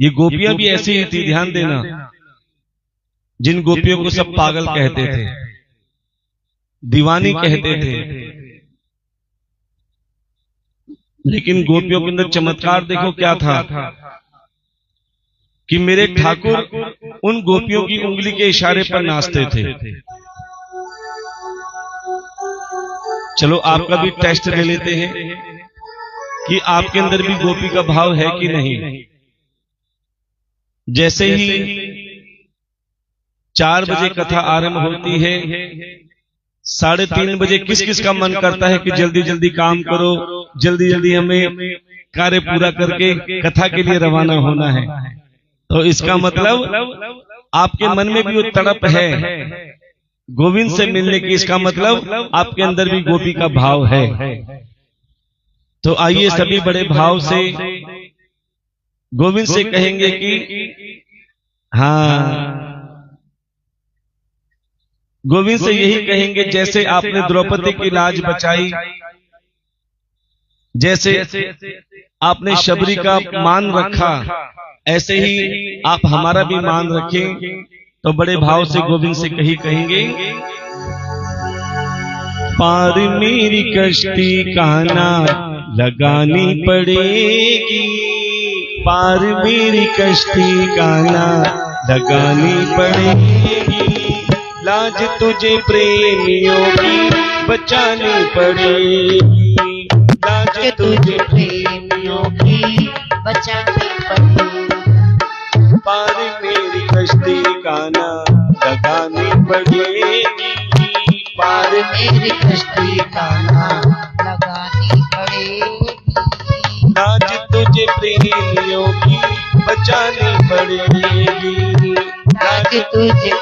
ये गोपियां भी ऐसी ही थी, ध्यान देना। जिन गोपियों को सब पागल कहते थे, दीवानी कहते थे, लेकिन गोपियों के अंदर चमत्कार देखो क्या था कि मेरे ठाकुर उन गोपियों की उंगली के इशारे पर नाचते थे। चलो आपका भी टेस्ट ले लेते हैं कि आपके अंदर भी गोपी का भाव है कि नहीं। जैसे ही 4 बजे कथा आरंभ होती है, 3:30 बजे किस किस का मन करता है कि जल्दी जल्दी काम करो, जल्दी जल्दी हमें कार्य पूरा करके कथा के लिए रवाना होना है। तो इसका मतलब आपके मन में भी वो तड़प है गोविंद से मिलने की, इसका मतलब आपके अंदर भी गोपी का भाव है। तो आइए सभी बड़े भाव से गोविंद से कहेंगे कि हाँ, गोविंद से यही कहेंगे जैसे आपने द्रौपदी की लाज बचाई, जैसे आपने शबरी का मान रखा, ऐसे ही आप हमारा भी मान रखें। तो बड़े भाव से गोविंद से कहेंगे, पार मेरी कश्ती कान्हा लगानी पड़ेगी, पार मेरी कश्ती कान्हा लगानी पड़ेगी, लाज तुझे प्रेमियों की बचानी पड़ेगी, लाज तुझे प्रेमियों की बचानी पड़ेगी, पार मेरी कश्ती कान्हा लगानी पड़ेगी, पार मेरी कश्ती कान्हा लगानी पड़ेगी, लाज तुझे प्रेमियों की बचानी पड़ेगी, लाज तुझे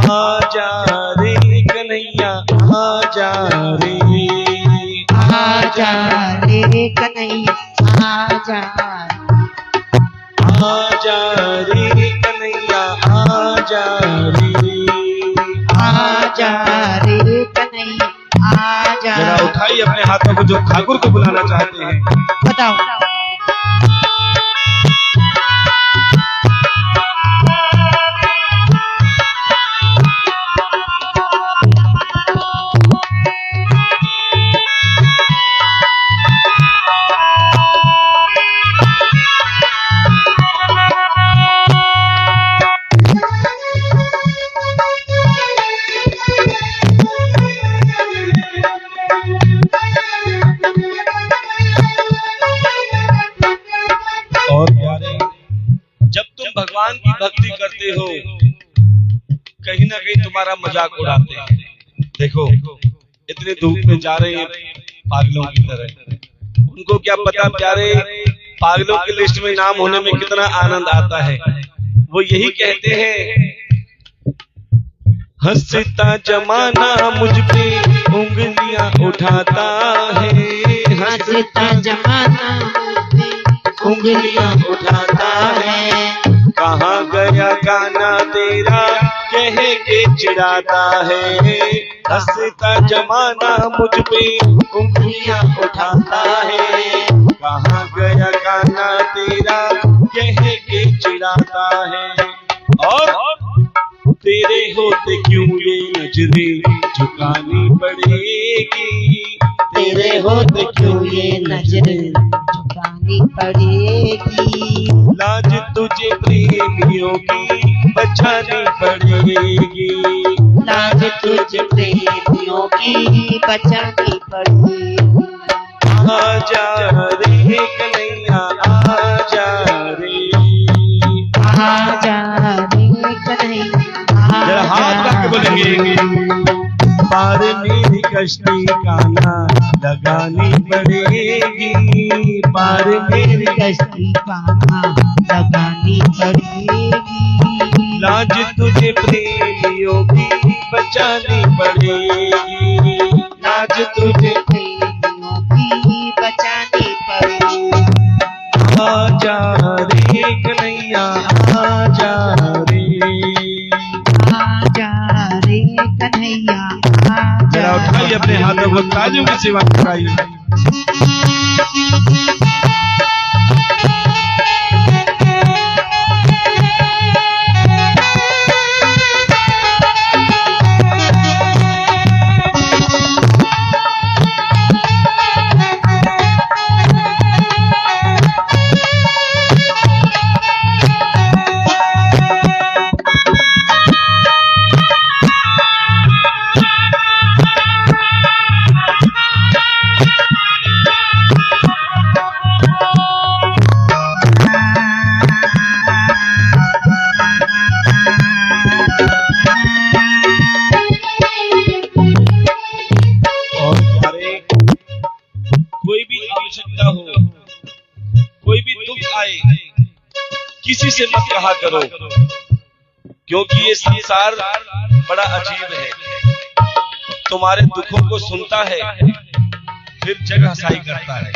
आजा रे कन्हैया, आजा रे, आजा रे कन्हैया, आजा, आजा रे कन्हैया, आजा रे, आजा रे कन्हैया, आजा। जरा उठाइए अपने हाथों को जो ठाकुर को बुलाना चाहते हैं, बताओ। भगवान की भक्ति करते हो, कहीं ना कहीं तुम्हारा मजाक उड़ाते हैं। देखो इतने धूप में जा रहे हैं पागलों की तरह, उनको क्या पता प्यारे पागलों की लिस्ट में नाम होने में कितना आनंद आता है। वो यही कहते हैं, हंसता जमाना मुझ पे उंगलियां उठाता है, हंसता जमाना उंगलियां उठाता है, कहाँ गया गाना तेरा कह के चिढ़ाता है, हंसता जमाना मुझ पे उंगलियां उठाता है, कहाँ गया गाना तेरा कह के चिढ़ाता है, और तेरे होते क्यों ये नजरें झुकानी पड़ेगी, तेरे होते क्यों ये नजरें झुकानी पड़ेगी, लाज तुझे प्रेमियों की बचानी पड़ेगी, लाज तुझे प्रेमियों की बचानी पड़ेगी, आजा रे कन्हैया, आजा रे, आजा रे कन्हैया, जरा हाथ करके बोलेंगे, पार मेरी कश्ती कान्हा लगानी पड़ेगी, पार मेरी कश्ती कान्हा लगानी पड़ेगी, लाज तुझे प्रेमियों की बचानी पड़ेगी, लाज तुझे प्रेमियों की बचानी पड़ेगी, आजा रे कन्हैया, आजा रे, आजा रे कन्हैया, जरा उठाइए अपने हाथों को, तालियों की सेवा कराइए। कोई भी आवश्यकता हो, कोई भी दुख आए, किसी से मत कहा करो, क्योंकि ये संसार बड़ा अजीब है। तुम्हारे दुखों को सुनता है, फिर जग हंसाई करता है।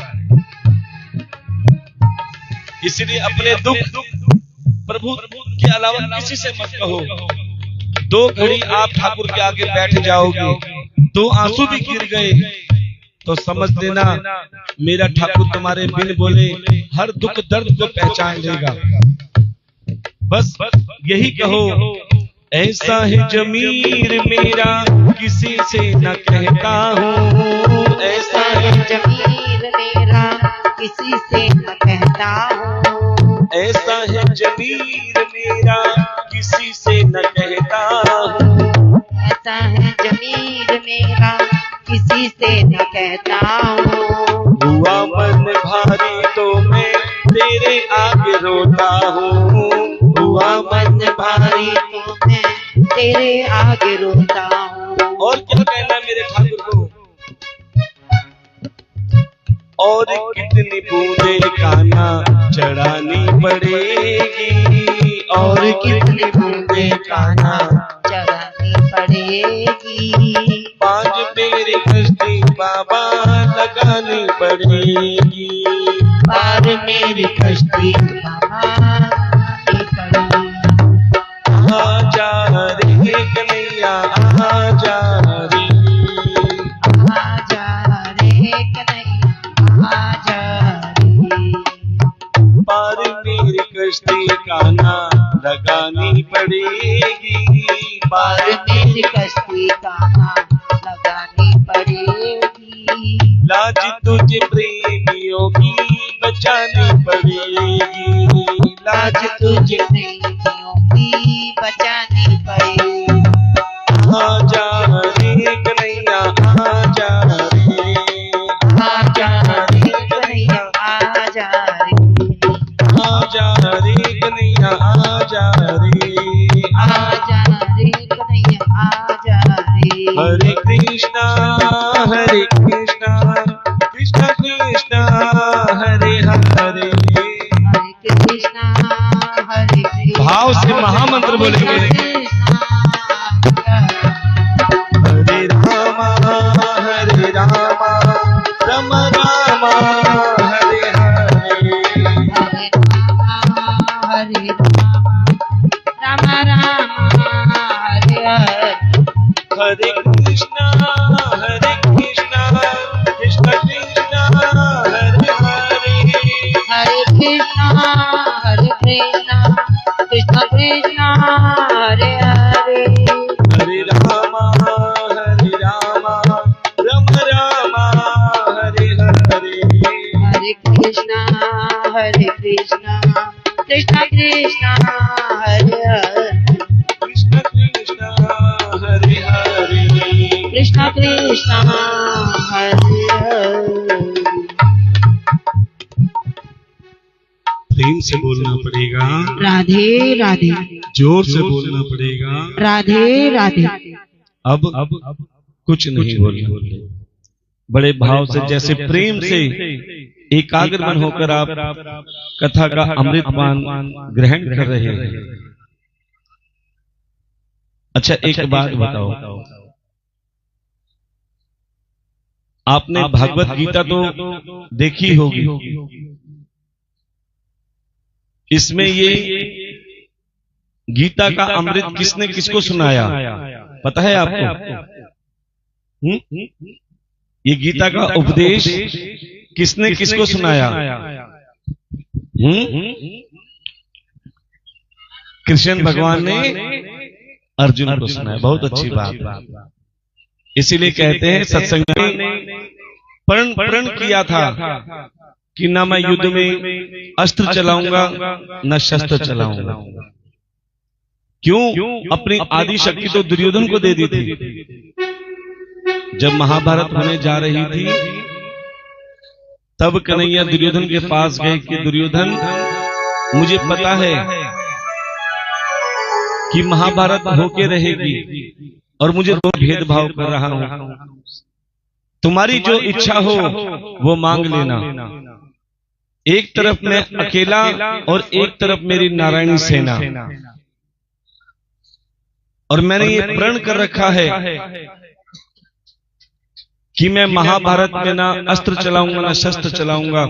इसलिए अपने दुख प्रभु के अलावा किसी से मत कहो। 2 घड़ी आप ठाकुर के आगे बैठ जाओगे, 2 आंसू भी गिर गए तो समझ लेना मेरा ठाकुर तुम्हारे बिन बोले हर दुख दर्द को पहचान लेगा। बस यही कहो, ऐसा है जमीर मेरा किसी से न कहता हूँ, ऐसा है जमीर मेरा किसी से न कहता हूँ, ऐसा है जमीर मेरा किसी से न कहता हूँ, ऐसा है जमीर मेरा किसी से न कहता हूँ। हुआ मन भारी तो मैं तेरे आगे रोता हूँ, हुआ मन भारी तो मैं तेरे आगे रोता हूँ। और क्या कहना मेरे ठाकुर को, और कितनी बूंदे कान्हा चढ़ानी पड़ेगी, और कितनी बूंदे कान्हा चढ़ानी पड़ेगी, 5 मेरी कश्ती बाबा लगानी पड़ेगी, पार मेरी कश्ती बाबा लगानी पड़ेगी। आजा रे कन्हैया आजा रे, आजा रे कन्हैया आजा रे, पार मेरी कश्ती कान्हा लगानी पड़ेगी, पार मेरी कश्ती कान्हा लगानी पड़ेगी, लाज तुझे प्रेमियों की बचानी पड़ेगी, लाज तुझे प्रेमियों की बचानी पड़ेगी। आजा रे कन्हैया आजा रे, आजा रे कन्हैया आजा रे, आजा रे कन्हैया आजा रे, आजा रे कन्हैया आजा रे। हरे कृष्णा कृष्णा कृष्णा कृष्णा हरे हरे, हरे कृष्णा हरे कृष्णा। भाव से महामंत्र बोलेंगे, हरे रामा राम राम हरे हरे, हरे राम राम हरे हरे, हरे कृष्णा कृष्णा कृष्णा हरे हरे, हरे कृष्णा कृष्णा कृष्णा हरे हरे, हरे राम राम राम हरे हरे, हरे कृष्णा कृष्णा कृष्णा हरे हरे, कृष्ण कृष्ण हरे हरे, कृष्णा कृष्णा हरे हरे। प्रेम से बोलना पड़ेगा, राधे राधे, जोर से बोलना पड़ेगा, राधे राधे। अब कुछ नहीं बोलना, बड़े भाव से जैसे प्रेम से एकाग्र मन होकर आप कथा का अमृतपान ग्रहण कर रहे हैं। अच्छा एक बात बताओ, आपने भागवत गीता तो देखी होगी, इसमें ये गीता का अमृत किसने किसको सुनाया पता है आपको? ये गीता का उपदेश किसने किसको सुनाया? कृष्ण भगवान ने अर्जुन को सुनाया। बहुत अच्छी बात। इसीलिए कहते हैं सत्संग में प्रण किया था कि ना मैं युद्ध में अस्त्र चलाऊंगा न शस्त्र चलाऊंगा। क्यों? अपनी आदि शक्ति तो दुर्योधन को दे दी थी। जब महाभारत होने जा रही थी तब कन्हैया दुर्योधन के पास गए कि दुर्योधन, मुझे पता है कि महाभारत होके रहेगी और मुझे तो भेदभाव कर रहा हूं, तुम्हारी जो इच्छा हो वो मांग लेना। एक तरफ मैं अकेला और एक तरफ मेरी नारायणी सेना, और मैंने ये प्रण कर रखा है कि मैं महाभारत में ना अस्त्र चलाऊंगा ना शस्त्र चलाऊंगा।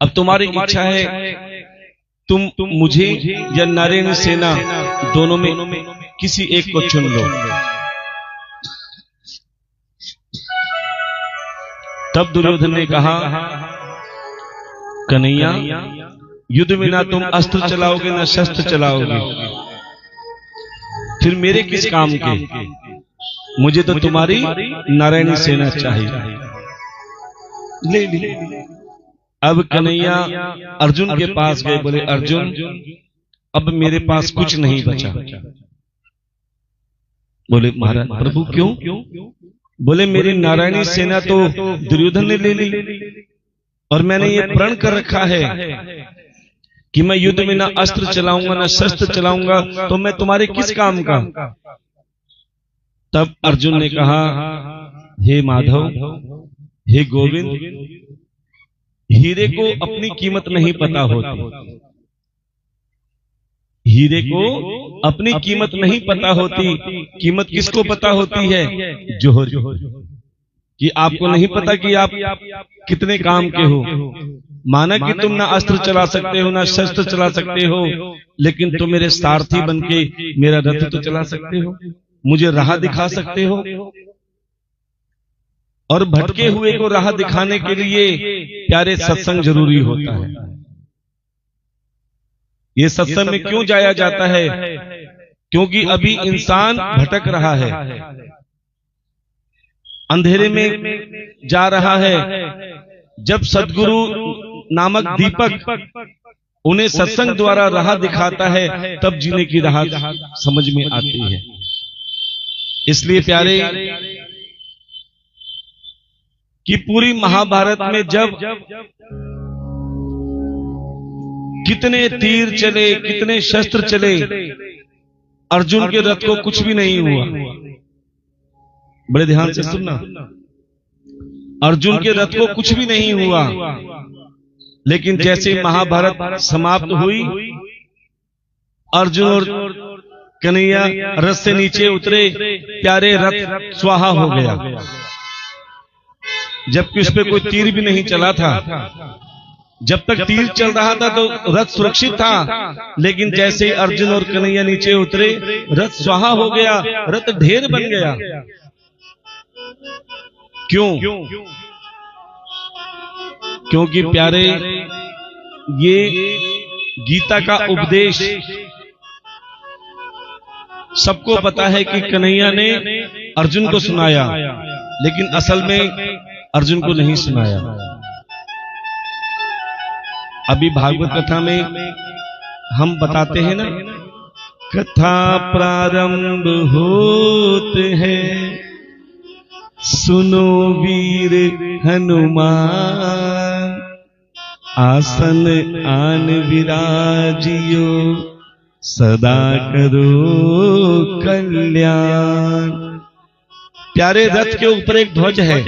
अब तुम्हारी इच्छा है, तुम मुझे या नारायणी सेना दोनों में किसी एक को चुन लो। तब दुर्योधन ने कहा, कन्हैया, युद्ध में ना तुम अस्त्र चलाओगे ना शस्त्र चलाओगे, फिर मेरे किस काम के? मुझे तो तुम्हारी नारायणी सेना चाहिए। ले ली। अब कन्हैया अर्जुन के पास गए, बोले, अर्जुन, अब मेरे पास कुछ नहीं बचा। बोले, महाराज प्रभु क्यों? बोले, मेरी नारायणी सेना तो दुर्योधन ने ले ली, और मैंने ये प्रण कर रखा है कि मैं युद्ध में ना अस्त्र चलाऊंगा ना शस्त्र चलाऊंगा, तो मैं तुम्हारे किस काम का? तब अर्जुन ने कहा, हे माधव, हे गोविंद, हीरे को अपनी कीमत नहीं पता होती। हीरे को अपनी कीमत नहीं पता होती। कीमत किसको पता होती है? जोहर। कि आपको नहीं पता कि आप कितने काम के हो। माना कि तुम ना अस्त्र चला सकते हो ना शस्त्र चला सकते हो, लेकिन तुम मेरे सारथी बनके मेरा रथ तो चला सकते हो, मुझे राह दिखा सकते हो। और भटके हुए को राह दिखाने के लिए प्यारे सत्संग जरूरी होता है। ये सत्संग में क्यों जाया जाता है? क्योंकि अभी इंसान भटक रहा है, अंधेरे में जा रहा है। जब सद्गुरु नामक दीपक उन्हें सत्संग द्वारा राह दिखाता है, तब जीने की राह समझ में आती है। इसलिए प्यारे, कि पूरी महाभारत में जब कितने तीर चले, कितने शस्त्र चले, अर्जुन के रथ को कुछ भी नहीं हुआ। बड़े ध्यान से सुनना, अर्जुन के रथ को कुछ भी नहीं हुआ। लेकिन जैसे महाभारत समाप्त हुई, अर्जुन और कन्हैया रथ से नीचे उतरे, प्यारे रथ स्वाहा हो गया, जबकि उस पर कोई तीर भी नहीं चला था। जब तक तीर चल रहा था तो रथ सुरक्षित था, लेकिन जैसे ही अर्जुन और कन्हैया नीचे उतरे, रथ स्वाहा हो गया, रथ ढेर बन गया। क्यों? क्योंकि प्यारे, ये गीता का उपदेश सबको पता है कि कन्हैया ने अर्जुन को सुनाया, लेकिन असल में अर्जुन को नहीं सुनाया। अभी भागवत कथा में हम बताते हैं ना, कथा प्रारंभ होत है, सुनो वीर हनुमान, आसन आन विराजियो, सदा करो कल्याण। प्यारे, रथ के ऊपर एक ध्वज है।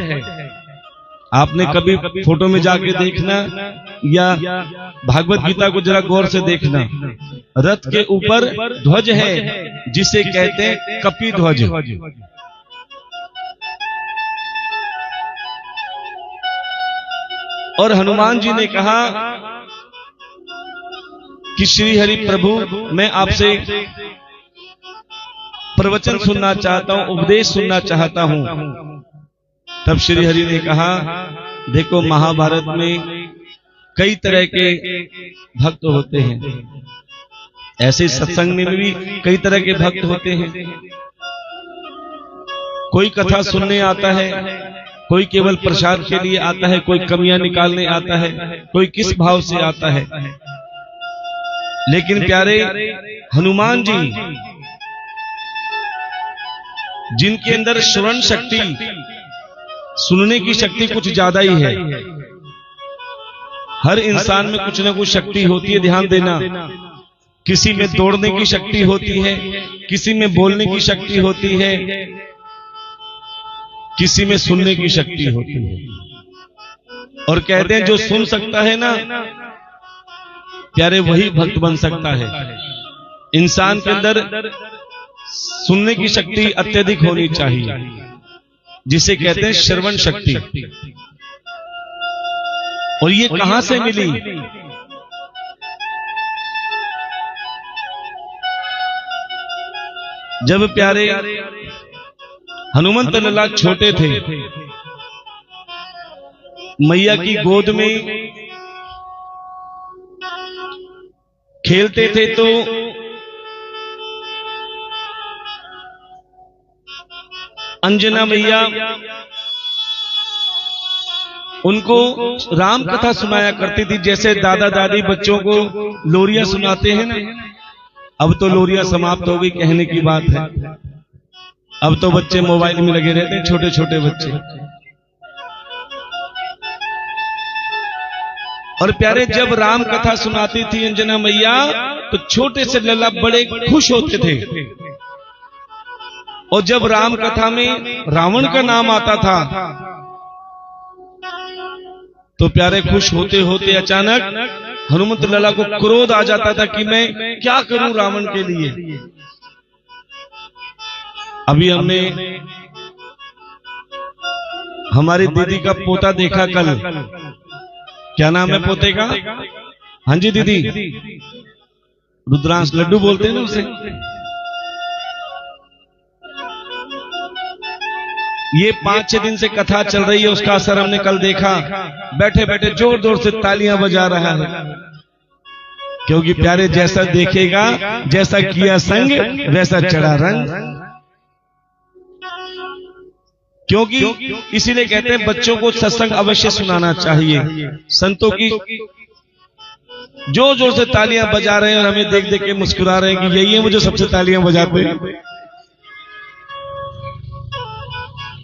आपने कभी फोटो में जाके देखना, या भागवत गीता को जरा गौर से देखना, रथ के ऊपर ध्वज है, जिसे कहते हैं कपि ध्वज। और हनुमान जी ने कहा कि श्री हरि प्रभु, मैं आपसे प्रवचन सुनना चाहता हूं, उपदेश सुनना चाहता हूं। तब श्री हरि ने कहा, देखो, महाभारत में कई तरह के भक्त होते हैं, ऐसे सत्संग में भी कई तरह के भक्त होते हैं। कोई कथा सुनने आता है, कोई केवल प्रसाद के लिए आता है, कोई कमियां निकालने आता है, कोई किस भाव से आता है। लेकिन प्यारे, हनुमान जी, जिनके अंदर श्रवण शक्ति, सुनने की शक्ति कुछ ज्यादा ही है। हर इंसान में कुछ ना कुछ शक्ति होती है, ध्यान देना। किसी में दौड़ने की शक्ति होती है, किसी में बोलने की शक्ति होती है, किसी में सुनने की शक्ति होती है, और कहते हैं जो सुन सकता है ना प्यारे वही भक्त बन सकता है। इंसान के अंदर सुनने की शक्ति अत्यधिक होनी चाहिए, जिसे कहते हैं श्रवण शक्ति। और ये कहां से मिली? जब प्यारे हनुमंत लल्ला छोटे थे, मैया की गोद में खेलते थे, तो अंजना मैया उनको राम कथा सुनाया करती थी। जैसे दादा दादी बच्चों को लोरियां सुनाते हैं ना, अब तो लोरियां समाप्त हो गई, कहने की बात है। अब तो बच्चे मोबाइल में लगे रहते हैं, छोटे छोटे बच्चे। और प्यारे जब राम कथा सुनाती थी अंजना मैया, तो छोटे से लल्ला बड़े खुश होते थे। और जब राम कथा में रावण का नाम आता था, तो प्यारे खुश होते होते अचानक हनुमंत लल्ला को क्रोध आ जाता था कि मैं क्या करूं रावण के लिए। अभी हमने हमारी दीदी का पोता देखा कल। क्या नाम है पोते का? हाँ जी दीदी, रुद्रांश, लड्डू बोलते हैं ना उसे। ये 5-6 दिन से कथा चल रही है, उसका असर हमने कल देखा। बैठे बैठे जोर जोर से तालियां बजा रहा है, क्योंकि प्यारे जैसा देखेगा, जैसा किया संग, वैसा चढ़ा रंग। क्योंकि इसीलिए कहते हैं बच्चों को सत्संग अवश्य सुनाना चाहिए। संतों की जोर जोर से तालियां बजा रहे हैं और हमें देख देख के मुस्कुरा रहे हैं कि यही है मुझे सबसे तालियां बजाते हैं।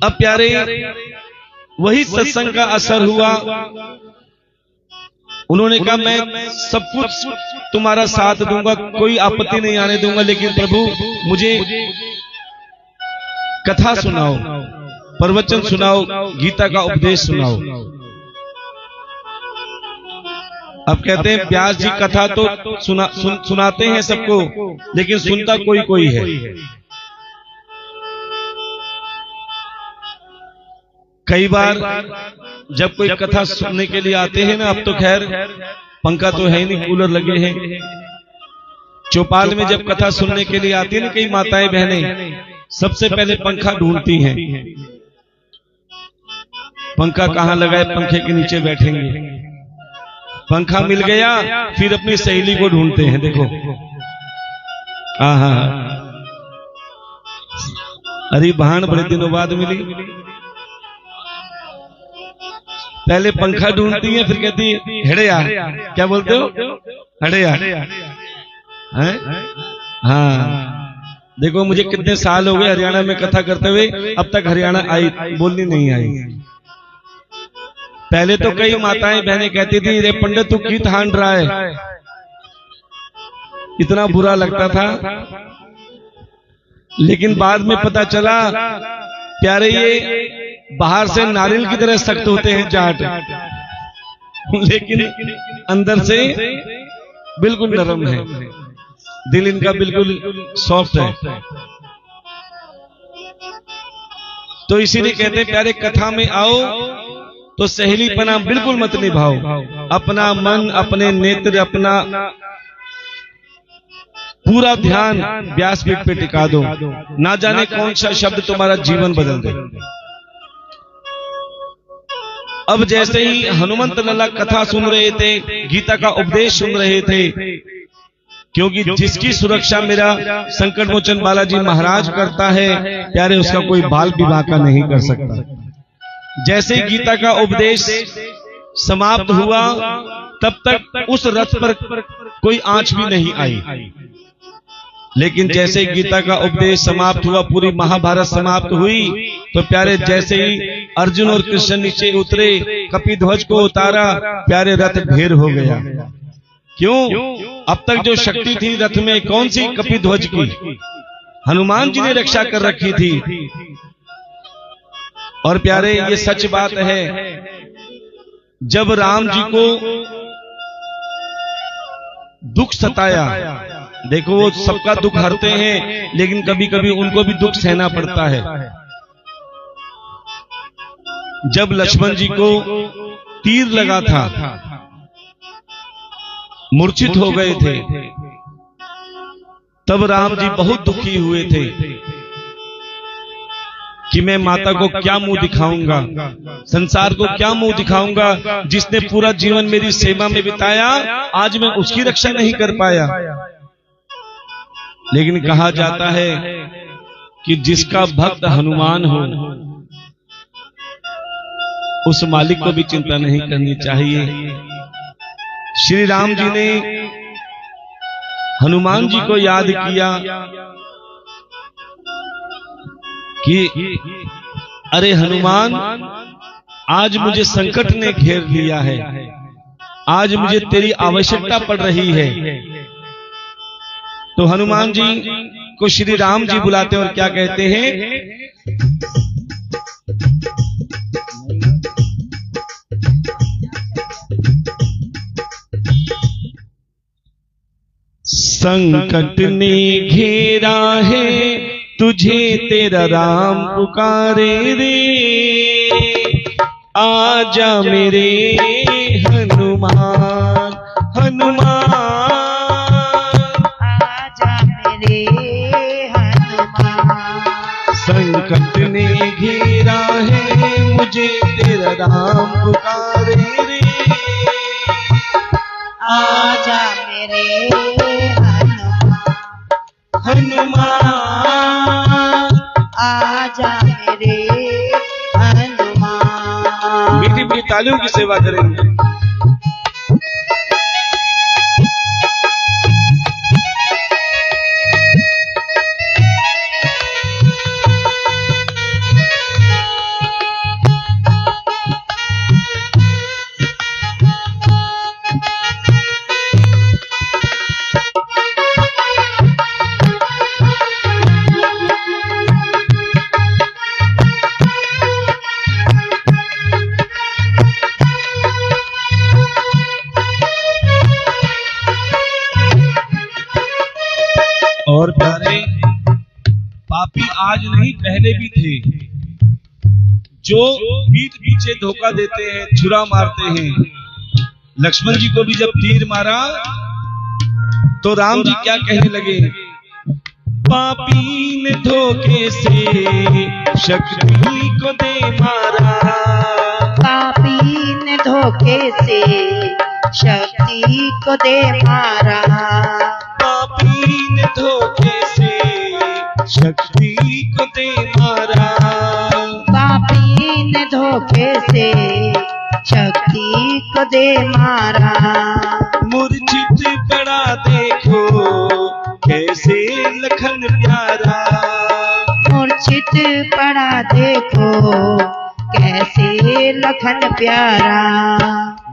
अब प्यारे वही सत्संग का असर हुआ। उन्होंने कहा मैं सब कुछ तुम्हारा साथ दूंगा, कोई आपत्ति नहीं आने दूंगा, लेकिन प्रभु मुझे कथा सुनाओ, प्रवचन सुनाओ, गीता का उपदेश सुनाओ। अब कहते हैं व्यास जी कथा तो सुनाते हैं सबको, लेकिन सुनता कोई कोई है। कई बार जब कोई कथा सुनने के लिए आते हैं ना, अब तो खैर पंखा तो है ही नहीं, कूलर लगे हैं। चौपाल में जब कथा सुनने के लिए आती है ना कई माताएं बहनें, सबसे पहले पंखा ढूंढती हैं। पंखा कहां लगाए, पंखे के नीचे बैठेंगे। पंखा मिल गया, फिर अपनी सहेली को ढूंढते हैं। देखो हाँ, अरे बहन बड़े दिनों बाद मिली। पहले पंखा ढूंढती है, फिर कहती है हेड़े यार, क्या बोलते हो, हेड़े यार। हाँ देखो मुझे कितने साल हो गए हरियाणा में कथा करते हुए, अब तक हरियाणा आई बोलनी नहीं आई। पहले तो कई माताएं बहनें कहती थी रे पंडित तू की ठान रहा है, इतना बुरा लगता था। लेकिन बाद में पता चला प्यारे ये बाहर से नारियल की तरह सख्त होते हैं जाट, लेकिन अंदर से बिल्कुल नरम है, दिल इनका बिल्कुल सॉफ्ट है। तो इसीलिए कहते हैं प्यारे कथा में आओ तो सहेलीपना बिल्कुल मत निभाओ। अपना मन, अपने नेत्र, अपना पूरा ध्यान व्यासपीठ पे टिका दो। ना जाने कौन सा शब्द तुम्हारा जीवन बदल दे। अब जैसे ही हनुमंत लल्ला कथा सुन रहे थे, गीता का उपदेश सुन रहे थे, क्योंकि जिसकी सुरक्षा मेरा संकट मोचन बालाजी महाराज करता है प्यारे, उसका कोई बाल विवाह का नहीं कर सकता। जैसे ही गीता का उपदेश समाप्त हुआ, तब तक उस रथ पर कोई आंच भी नहीं आई। लेकिन जैसे ही गीता का उपदेश समाप्त हुआ, पूरी महाभारत समाप्त हुई, तो प्यारे जैसे ही अर्जुन और कृष्ण नीचे उतरे, कपिध्वज को उतारा, प्यारे रथ ढेर हो गया। क्यों? अब तक जो शक्ति थी रथ में, कौन सी? कपिध्वज की। हनुमान जी ने रक्षा कर रखी थी। और प्यारे ये सच बात है, जब राम जी को दुख सताया, देखो वो सबका दुख हरते हैं, लेकिन कभी कभी उनको भी दुख सहना पड़ता है। जब लक्ष्मण जी को तीर लगा था, मूर्छित हो गए थे, तब राम जी बहुत दुखी हुए थे कि मैं माता को क्या मुंह दिखाऊंगा, संसार को क्या मुंह दिखाऊंगा, जिसने पूरा जीवन मेरी सेवा में बिताया, आज मैं उसकी रक्षा नहीं कर पाया। लेकिन कहा जाता है कि जिसका भक्त हनुमान हो, उस मालिक को भी चिंता नहीं करनी चाहिए। श्री राम जी ने हनुमान जी को याद किया कि अरे हनुमान, आज मुझे संकट ने घेर लिया है, आज मुझे तेरी आवश्यकता पड़ रही है। तो हनुमान जी को श्री राम जी बुलाते और क्या कहते हैं, संकट ने घेरा है तुझे, तेरा राम पुकारे रे, आजा मेरे हनुमान, हनुमान आजा मेरे हनुमान। संकट ने घेरा है मुझे, तेरा राम पुकारे रे, आजा मेरे हनुमान, हनुमान आजा मेरे हनुमान। मीठी मीठी तालियों की सेवा करेंगे। और प्यारे, पापी आज नहीं पहले भी थे, जो पीठ पीछे धोखा देते हैं, छुरा मारते हैं। लक्ष्मण जी को भी जब तीर मारा तो राम जी क्या कहने लगे, पापी ने धोखे से शक्ति को दे मारा, पापी ने धोखे से शक्ति को दे मारा, पापी ने धोखे से शक्ति को दे मारा, पापी ने धोखे से शक्ति को दे मारा। मूर्छित पड़ा देखो कैसे लखन प्यारा, मूर्छित पड़ा देखो कैसे लखन प्यारा।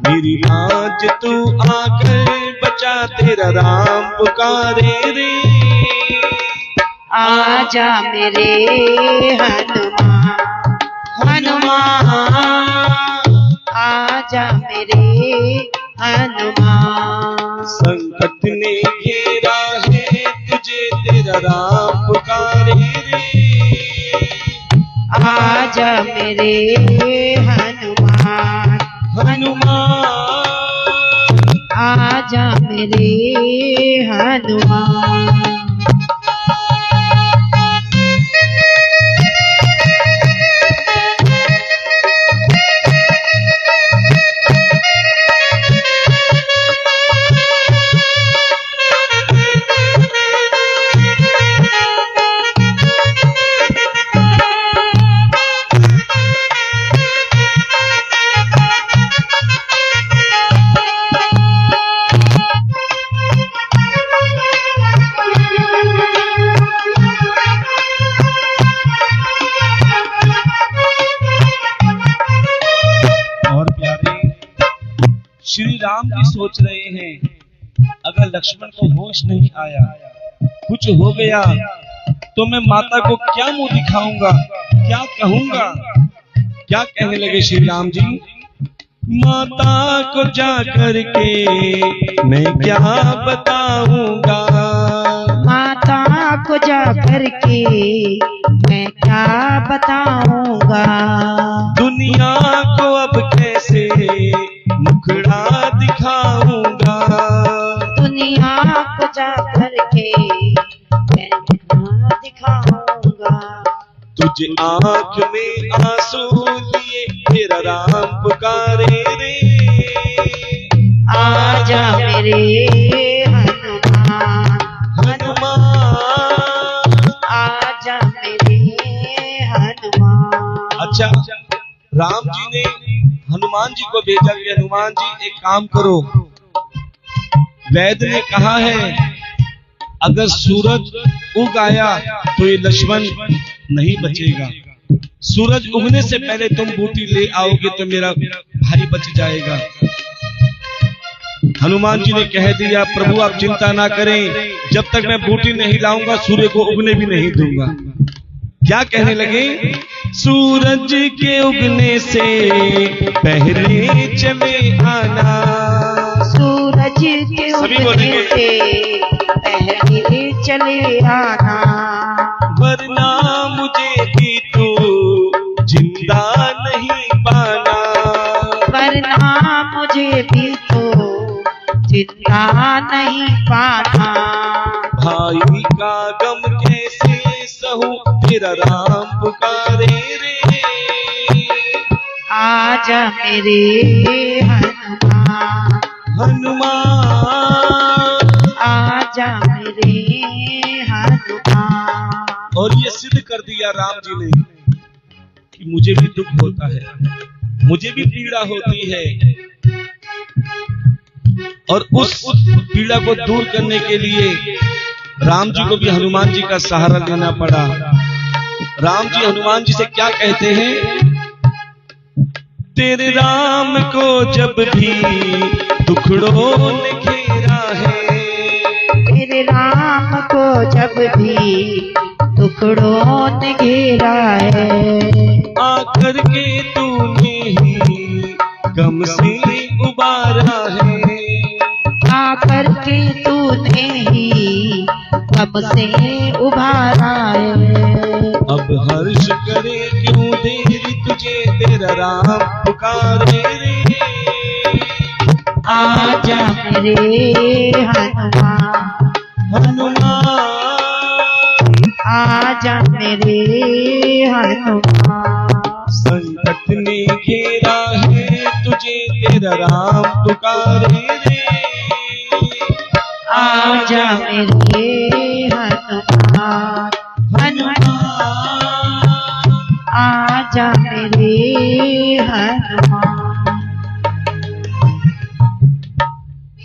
मेरी लाज तू आकर बचा, तेरा राम पुकारे रे, आजा मेरे हनुमान, हनुमान आजा मेरे हनुमान। संकट ने घेरा है तुझे, तेरा राम पुकारे रे, आजा मेरे हनुमान, हनुमान आजा मेरे हनुमान। श्री राम जी सोच रहे हैं, अगर लक्ष्मण को होश नहीं आया, कुछ हो गया तो मैं माता को क्या मुंह दिखाऊंगा, क्या कहूंगा। क्या कहने लगे श्री राम जी, माता को जा करके मैं क्या बताऊंगा, माता को जा करके मैं क्या बताऊंगा, दुनिया को अब कैसे मुखड़ा दिखाऊंगा, दुनिया को जा करके मैं क्या दिखाऊंगा, तुझे आंख में आंसू लिए तेरा राम पुकारे रे, आजा मेरे हनुमान, हनुमान। आजा मेरे हनुमान। अच्छा, राम जी ने हनुमान जी को भेजा कि हनुमान जी एक काम करो, वैद्य ने कहा है अगर सूरज उग आया तो ये लक्ष्मण नहीं बचेगा, सूरज उगने से पहले तुम बूटी ले आओगे तो मेरा भाई बच जाएगा। हनुमान जी ने कह दिया प्रभु आप चिंता ना करें, जब तक मैं बूटी नहीं लाऊंगा सूर्य को उगने भी नहीं दूंगा। क्या कहने लगे, सूरज के उगने से पहले चले आना, सूरज के उगने से पहले चले आना, वरना मुझे भी तो जिंदा नहीं पाना, वरना मुझे भी तो जिंदा नहीं पाना, भाई का गम कैसे सहूं तेरा राम पुकारे रे, आजा मेरे हनुमान, हनुमान। आजा मेरे हनुमान। और ये सिद्ध कर दिया राम जी ने कि मुझे भी दुख होता है, मुझे भी पीड़ा होती है, और उस पीड़ा को दूर करने के लिए राम जी को भी हनुमान जी का सहारा लेना पड़ा। राम जी हनुमान जी से क्या कहते हैं, तेरे राम को जब भी दुखड़ों ने घेरा है, तेरे राम को जब भी टुकड़ों ने घेरा है, आकर के तूने ही गम से उबारा है, आकर के तूने ही गम से उबारा है, अब हर्ष करे क्यों देरी तुझे तेरा राम पुकारे रे, आजा मेरे हनुमान, हनुमान। आजा मेरे हनुमान, संकट ने घेरा है तुझे तेरा राम पुकारे रे, आजा मेरे हनुमान, हनुमान, आजा मेरे हनुमान।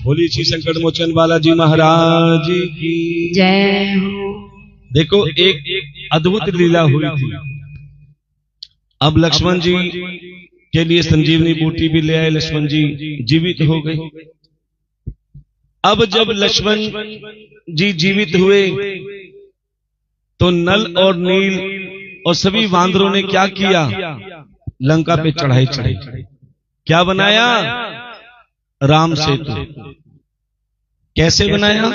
बोलिए श्री संकट मोचन बालाजी महाराज की जय हो। देखो एक अद्भुत लीला हुई थी। अब लक्ष्मण जी के लिए संजीवनी बूटी भी ले आए, लक्ष्मण जी जीवित हो गए। अब जब लक्ष्मण जी जीवित हुए तो नल और नील और सभी वानरों ने क्या किया, लंका पे चढ़ाई चढ़ाई। क्या बनाया, राम सेतु। कैसे बनाया,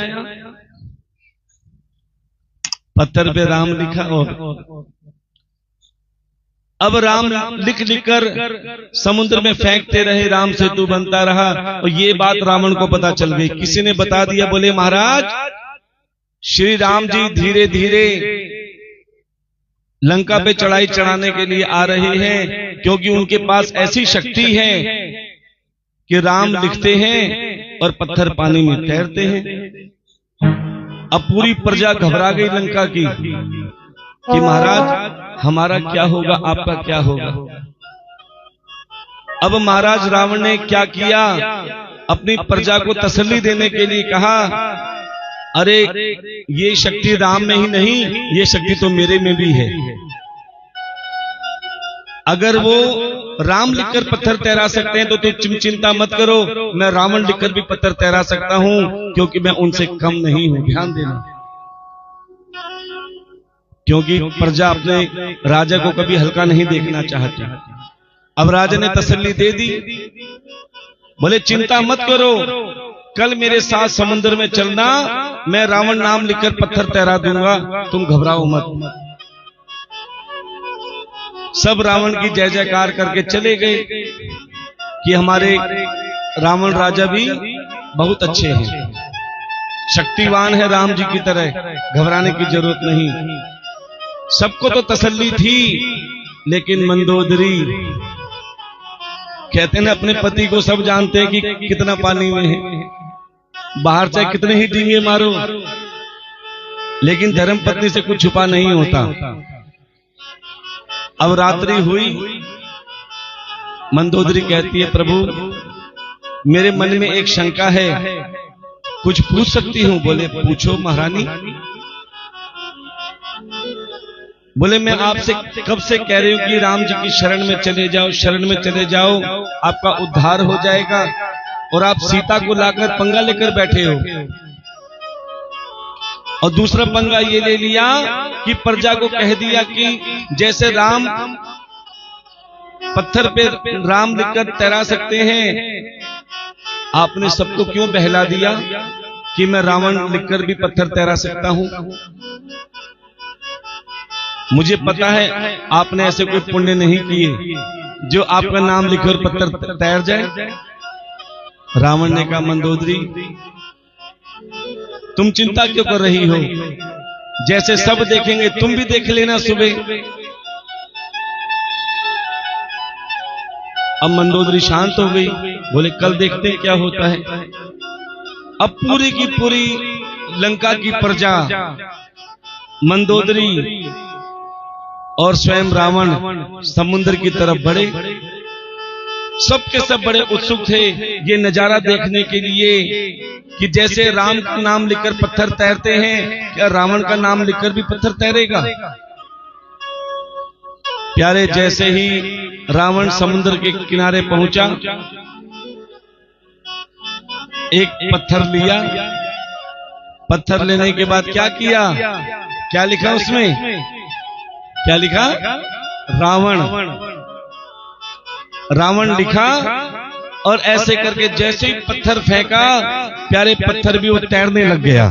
पत्थर पे राम लिखा और अब राम लिख लिख कर समुद्र में फेंकते रहे, राम सेतु बनता रहा। और ये बात रावण को पता चल गई, किसी ने बता दिया, बोले महाराज श्री राम जी धीरे धीरे लंका पे चढ़ाई चढ़ाने के लिए आ रहे हैं, क्योंकि उनके पास ऐसी शक्ति है कि राम लिखते हैं और पत्थर पानी में तैरते हैं। अब पूरी प्रजा घबरा गई लंका की कि महाराज हमारा क्या होगा, आपका क्या होगा। अब महाराज रावण ने क्या किया, अपनी प्रजा को तसल्ली देने के लिए कहा, अरे ये शक्ति राम में ही नहीं, ये शक्ति तो मेरे में भी है। अगर वो राम लिखकर पत्थर तैरा सकते हैं तो तुम चिंता मत करो, मैं रावण लिखकर भी पत्थर तैरा सकता हूं, क्योंकि मैं उनसे कम नहीं हूं। ध्यान देना, क्योंकि प्रजा अपने राजा को कभी हल्का नहीं देखना चाहती। अब राजा ने तसल्ली दे दी, बोले चिंता मत करो, कल मेरे साथ समुद्र में चलना, मैं रावण नाम लिखकर पत्थर तैरा दूंगा, तुम घबराओ मत। सब रावण की जय जयकार करके चले गए कि हमारे रावण राजा भी बहुत अच्छे हैं, शक्तिवान है राम जी की तरह, घबराने की जरूरत नहीं। सबको तो तसल्ली थी, लेकिन मंदोदरी कहते हैं अपने पति को सब जानते हैं कि कितना पानी में है, बाहर चाहे कितने ही डींगे मारो, लेकिन धर्म पत्नी से कुछ छुपा नहीं होता। अब रात्रि हुई, मंदोदरी कहती है प्रभु मेरे मन में एक शंका है, कुछ पूछ सकती हूं? बोले पूछो महारानी। बोले मैं आपसे कब से कह रही हूं कि राम जी की शरण में चले जाओ, शरण में चले जाओ, आपका उद्धार हो जाएगा, और आप सीता को लाकर पंगा लेकर बैठे हो। और दूसरा पंगा ये ले लिया कि प्रजा को कह दिया कि जैसे राम पत्थर पे राम लिखकर तैरा सकते हैं, आपने सबको क्यों बहला दिया कि मैं रावण लिखकर भी पत्थर तैरा सकता हूं? मुझे पता है आपने ऐसे कोई पुण्य नहीं किए जो आपका नाम लिखकर पत्थर तैर जाए। रावण ने कहा मंदोदरी तुम चिंता क्यों कर रही हो, जैसे सब देखेंगे तुम भी देख लेना सुबह। अब मंदोदरी शांत हो गई, बोले कल देखते हैं क्या होता है। अब पूरी की पूरी लंका की प्रजा, मंदोदरी और स्वयं रावण समुद्र की तरफ बढ़े। सबके सब बड़े उत्सुक थे ये नजारा देखने के लिए कि जैसे राम का नाम लिखकर पत्थर तैरते हैं, क्या रावण का नाम लिखकर भी पत्थर तैरेगा? प्यारे जैसे ही रावण समुद्र के किनारे पहुंचा, एक पत्थर लिया, पत्थर लेने के बाद क्या किया, क्या लिखा उसमें, क्या लिखा? रावण। रावण लिखा और ऐसे करके जैसे ही पत्थर फेंका, प्यारे पत्थर भी वो तैरने लग गया।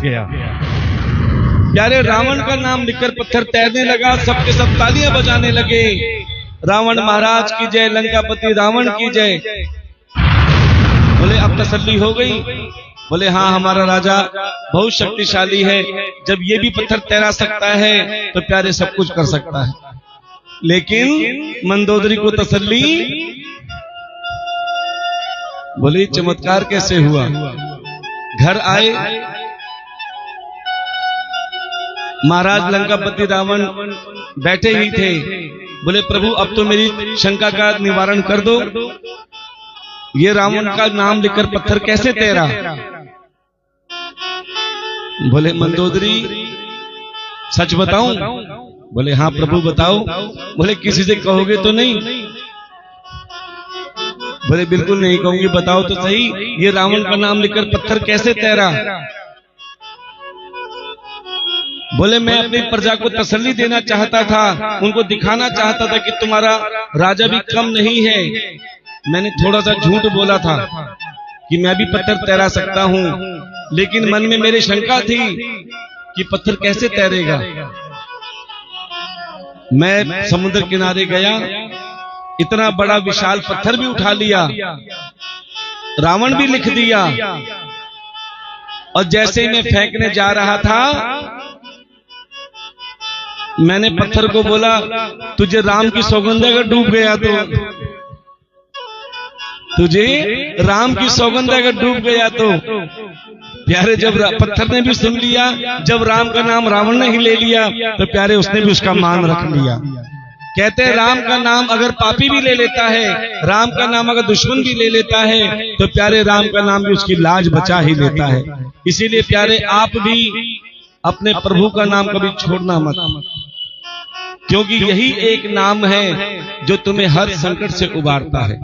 प्यारे रावण का नाम लिखकर पत्थर तैरने लगा, सबके सब तालियां बजाने लगे, रावण महाराज की जय, लंकापति रावण की जय। बोले अब तसल्ली हो गई? बोले हाँ हमारा राजा बहुत शक्तिशाली है, जब ये भी पत्थर तैरा सकता है तो प्यारे सब कुछ कर सकता है। लेकिन मंदोदरी को तसल्ली, बोले चमत्कार कैसे हुआ? घर आए, महाराज लंकापति रावण बैठे ही थे। बोले प्रभु अब तो मेरी शंका का निवारण कर दो, ये रावण का नाम लिखकर पत्थर कैसे तैरा? बोले मंदोदरी सच बताऊं? बोले हाँ प्रभु बताओ। बोले किसी से कहोगे तो नहीं? बोले बिल्कुल नहीं कहूंगी, बताओ तो सही, ये रावण का नाम लिखकर पत्थर कैसे तैरा? बोले मैं अपनी प्रजा को तसल्ली देना चाहता था, उनको दिखाना चाहता था कि तुम्हारा राजा भी कम नहीं है। मैंने थोड़ा सा झूठ बोला था कि मैं भी पत्थर तैरा सकता हूं, लेकिन मन में मेरी शंका थी कि पत्थर कैसे तैरेगा। मैं समुद्र किनारे गया, इतना बड़ा विशाल पत्थर भी उठा लिया, रावण भी लिख दिया, और जैसे ही मैं फेंकने जा रहा था, मैंने पत्थर को बोला तुझे राम की सौगंध अगर डूब गया तो, तुझे राम की सौगंध अगर डूब गया तो। प्यारे जब पत्थर ने भी सुन लिया, जब राम का नाम रावण ने ही ले लिया, तो प्यारे उसने भी उसका मान रख लिया। कहते हैं राम का नाम अगर पापी भी ले लेता है, राम का नाम अगर दुश्मन भी ले लेता है, तो प्यारे राम का नाम भी उसकी लाज बचा ही लेता है। इसीलिए प्यारे आप भी अपने प्रभु का नाम कभी छोड़ना मत, क्योंकि यही एक नाम है जो तुम्हें हर संकट से उबारता है।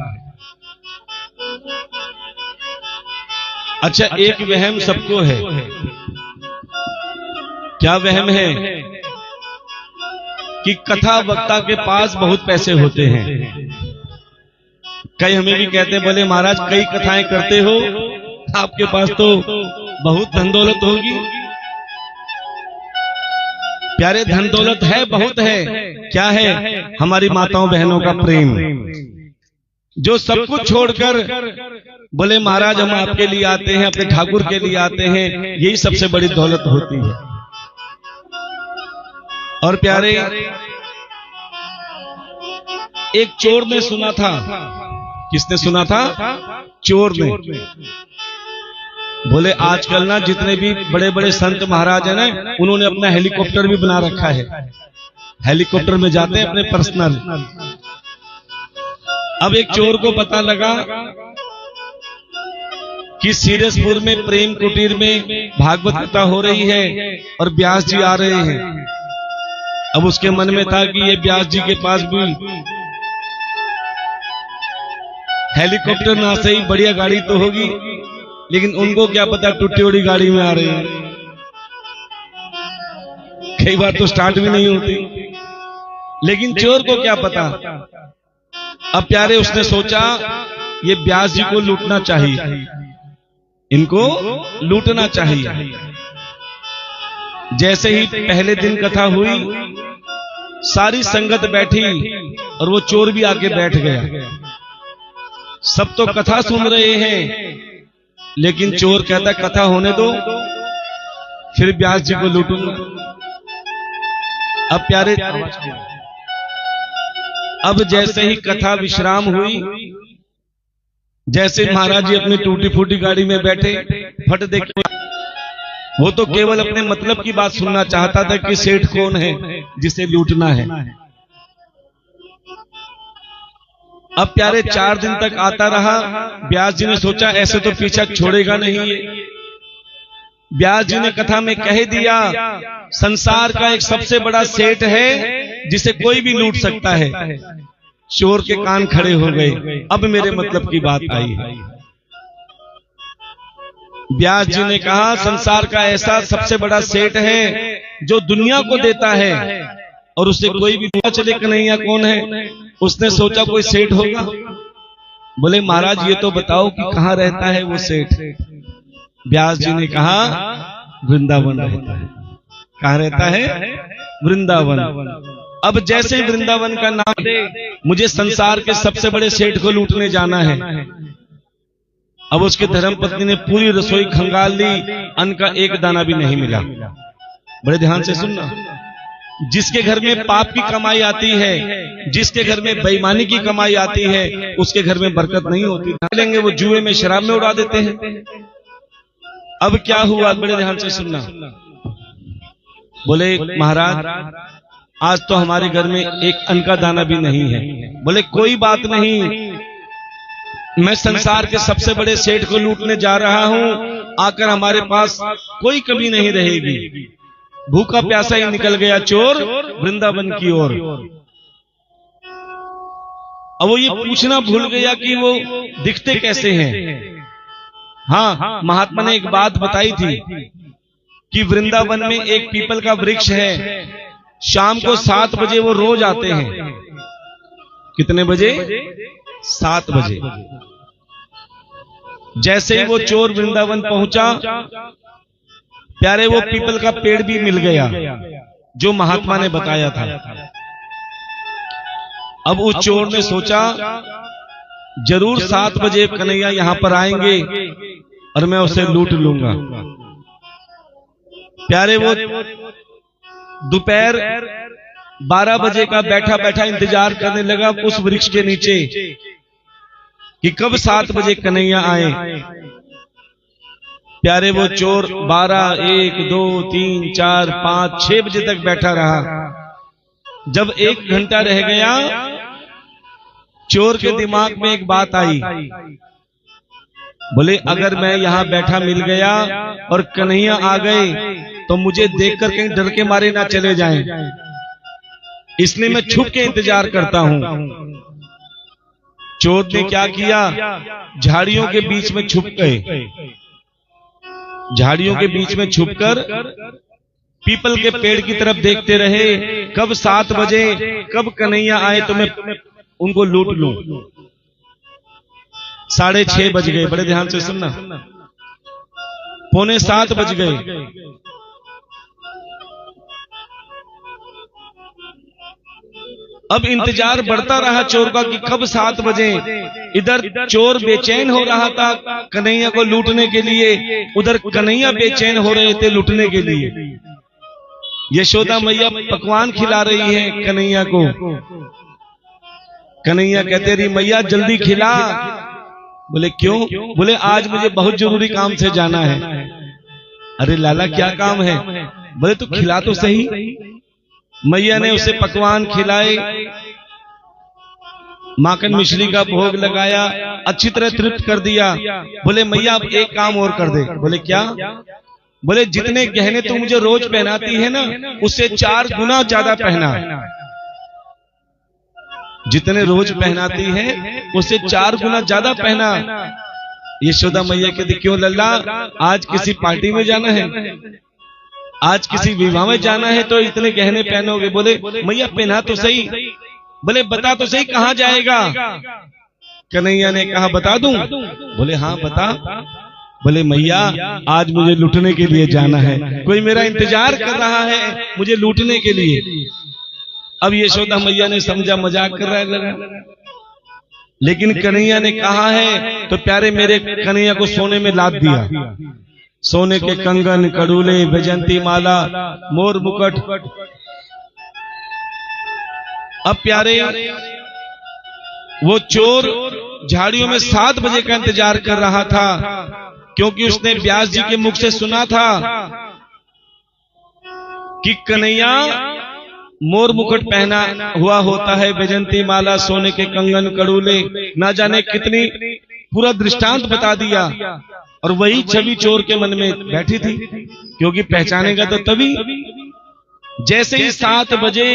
अच्छा एक वहम सबको है, क्या वहम है? कि कथा वक्ता के पास बहुत पैसे होते हैं, कई हमें भी कहते हैं, बोले महाराज कई कथाएं करते हो, आपके पास तो बहुत धन दौलत होगी। प्यारे धन दौलत है, बहुत है। क्या है? हमारी माताओं बहनों का प्रेम, जो सब कुछ छोड़कर बोले महाराज हम आपके लिए आते हैं, अपने ठाकुर के लिए आते हैं, यही सबसे बड़ी दौलत होती है। और प्यारे, एक चोर ने सुना था। किसने सुना था? चोर ने। बोले आजकल ना जितने भी बड़े बड़े संत महाराज हैं ना, उन्होंने अपना हेलीकॉप्टर भी बना रखा है। हेलीकॉप्टर में जाते हैं अपने पर्सनल। अब एक चोर को पता लगा कि सीरसपुर में प्रेम कुटीर में भागवत कथा हो रही है और व्यास जी आ रहे हैं। अब उसके मन में था कि ये व्यास जी के पास भी हेलीकॉप्टर ना सही बढ़िया गाड़ी तो होगी, लेकिन उनको क्या पता टूटी उड़ी गाड़ी में आ रहे हैं। कई बार तो स्टार्ट भी नहीं होती, लेकिन चोर को क्या पता। अब प्यारे उसने सोचा ये व्यास जी को लूटना चाहिए, इनको लूटना चाहिए। जैसे ही पहले दिन कथा हुई, सारी संगत बैठी और वो चोर भी आके बैठ गया। सब तो कथा सुन रहे हैं, लेकिन चोर कहता कथा होने दो, फिर व्यास जी को लूटूंगा। अब प्यारे, अब जैसे ही कथा विश्राम हुई, जैसे महाराज जी अपनी टूटी फूटी गाड़ी में बैठे, फट देखे, वो तो केवल अपने मतलब की बात सुनना चाहता था कि सेठ कौन है जिसे लूटना है। अब प्यारे 4 दिन तक आता रहा। व्यास जी ने सोचा ऐसे तो पीछा छोड़ेगा नहीं ये। व्यास जी ने कथा में कह दिया संसार का एक सबसे बड़ा सेठ है जिसे कोई भी लूट सकता है। चोर के कान खड़े हो गए। अब मेरे मतलब की बात आई है। व्यास जी ने कहा संसार का ऐसा सबसे बड़ा सेठ है जो दुनिया को देता है और उसे कोई भी पता चले कन्हैया कौन है। उसने सोचा कोई सेठ होगा। बोले महाराज ये तो बताओ कि कहां रहता है वो सेठ। व्यास जी ने कहा वृंदावन रहता है। कहां रहता है? वृंदावन। अब जैसे वृंदावन का नाम दे, मुझे संसार के सबसे बड़े सेठ को लूटने जाना है। अब उसके धर्मपत्नी ने पूरी रसोई खंगाल ली, अन्न का एक दाना भी नहीं मिला। बड़े ध्यान से सुनना, जिसके घर में पाप की कमाई आती है, जिसके घर में बेईमानी की कमाई आती है, उसके घर में बरकत नहीं होती। लेंगे वो जुए में शराब में उड़ा देते हैं। अब क्या हुआ, बड़े ध्यान से सुनना। बोले महाराज आज तो हमारे घर में एक अन्न का दाना भी नहीं है। बोले कोई बात नहीं, मैं संसार के सबसे बड़े सेठ को लूटने जा रहा हूं, आकर हमारे पास कोई कमी नहीं रहेगी। भूखा प्यासा ही निकल गया चोर वृंदावन की ओर। अब वो ये पूछना भूल गया कि वो दिखते कैसे हैं। हाँ, महात्मा ने एक बात बताई थी कि वृंदावन में एक पीपल का वृक्ष है। शाम को 7 बजे वो रोज आते हैं। कितने बजे? 7 बजे। जैसे ही वो चोर वृंदावन पहुंचा, प्यारे वो पीपल का पेड़ भी मिल गया जो महात्मा ने बताया था। अब उस चोर ने सोचा जरूर 7 बजे कन्हैया यहां पर आएंगे और मैं उसे लूट लूंगा। प्यारे वो दोपहर 12 बजे का बैठा बैठा इंतजार करने लगा उस वृक्ष के नीचे कि कब 7 बजे कन्हैया आए। प्यारे वो चोर 12, 1, 2, 3, 4, 5, 6 बजे तक बैठा रहा। जब 1 घंटा रह गया, चोर के दिमाग में एक बात आई। बोले अगर मैं यहां बैठा मिल गया और कन्हैया आ गए तो मुझे देखकर कहीं डर के मारे ना चले जाएं, इसलिए मैं छुप के इंतजार करता हूं। चोर ने क्या किया, झाड़ियों के बीच में छुप गए। झाड़ियों के बीच में छुपकर पीपल के पेड़ की तरफ देखते रहे, कब 7 बजे, कब कन्हैया आए तो मैं उनको लूट लूं। 6:30 बज गए, बड़े ध्यान से सुनना, 6:45 बज गए। अब इंतजार बढ़ता रहा चोर का कि कब 7 बजे। इधर चोर बेचैन हो रहा था कन्हैया को लूटने के लिए, उधर कन्हैया बेचैन हो रहे थे लूटने के लिए। यशोदा मैया पकवान खिला रही है कन्हैया को। कन्हैया कहते रही मैया जल्दी खिला। बोले क्यों? बोले आज मुझे बहुत जरूरी काम से जाना है। अरे लाला क्या काम है? बोले तो खिला तो सही। मैया ने उसे पकवान खिलाए, माखन मिश्री का भोग लगाया, अच्छी तरह तृप्त कर दिया। बोले मैया अब एक काम और कर दे। बोले क्या? बोले जितने गहने तू मुझे रोज पहनाती है ना, उससे 4 गुना ज्यादा पहना। जितने रोज पहनाती है उससे 4 गुना ज्यादा पहना। यशोदा मैया कहती क्यों लल्ला, आज किसी पार्टी में जाना है, आज किसी विवाह में जाना है तो इतने गहने पहनोगे? बोले मैया पहना तो सही। बोले बता तो सही कहां जाएगा? कन्हैया ने कहा बता दूं? बोले हाँ बता। बोले मैया आज मुझे लूटने के लिए जाना है, कोई मेरा इंतजार कर रहा है मुझे लूटने के लिए। अब यशोदा मैया ने समझा मजाक कर रहा है लगा, लेकिन कन्हैया ने कहा है तो प्यारे मेरे कन्हैया को सोने में लाद दिया। सोने के कंगन, कड़ूले, वैजंती माला, मोर मुकुट। अब प्यारे वो चोर झाड़ियों में 7 बजे का इंतजार कर रहा था, क्योंकि उसने व्यास जी के मुख से सुना था कि कन्हैया मोर मुकुट पहना हुआ होता है, वैजंती माला, सोने के कंगन, कड़ूले, ना जाने कितनी, पूरा दृष्टांत बता दिया। और वही छवि चोर के मन में बैठी थी, क्योंकि पहचानेगा तो तभी। जैसे ही 7 बजे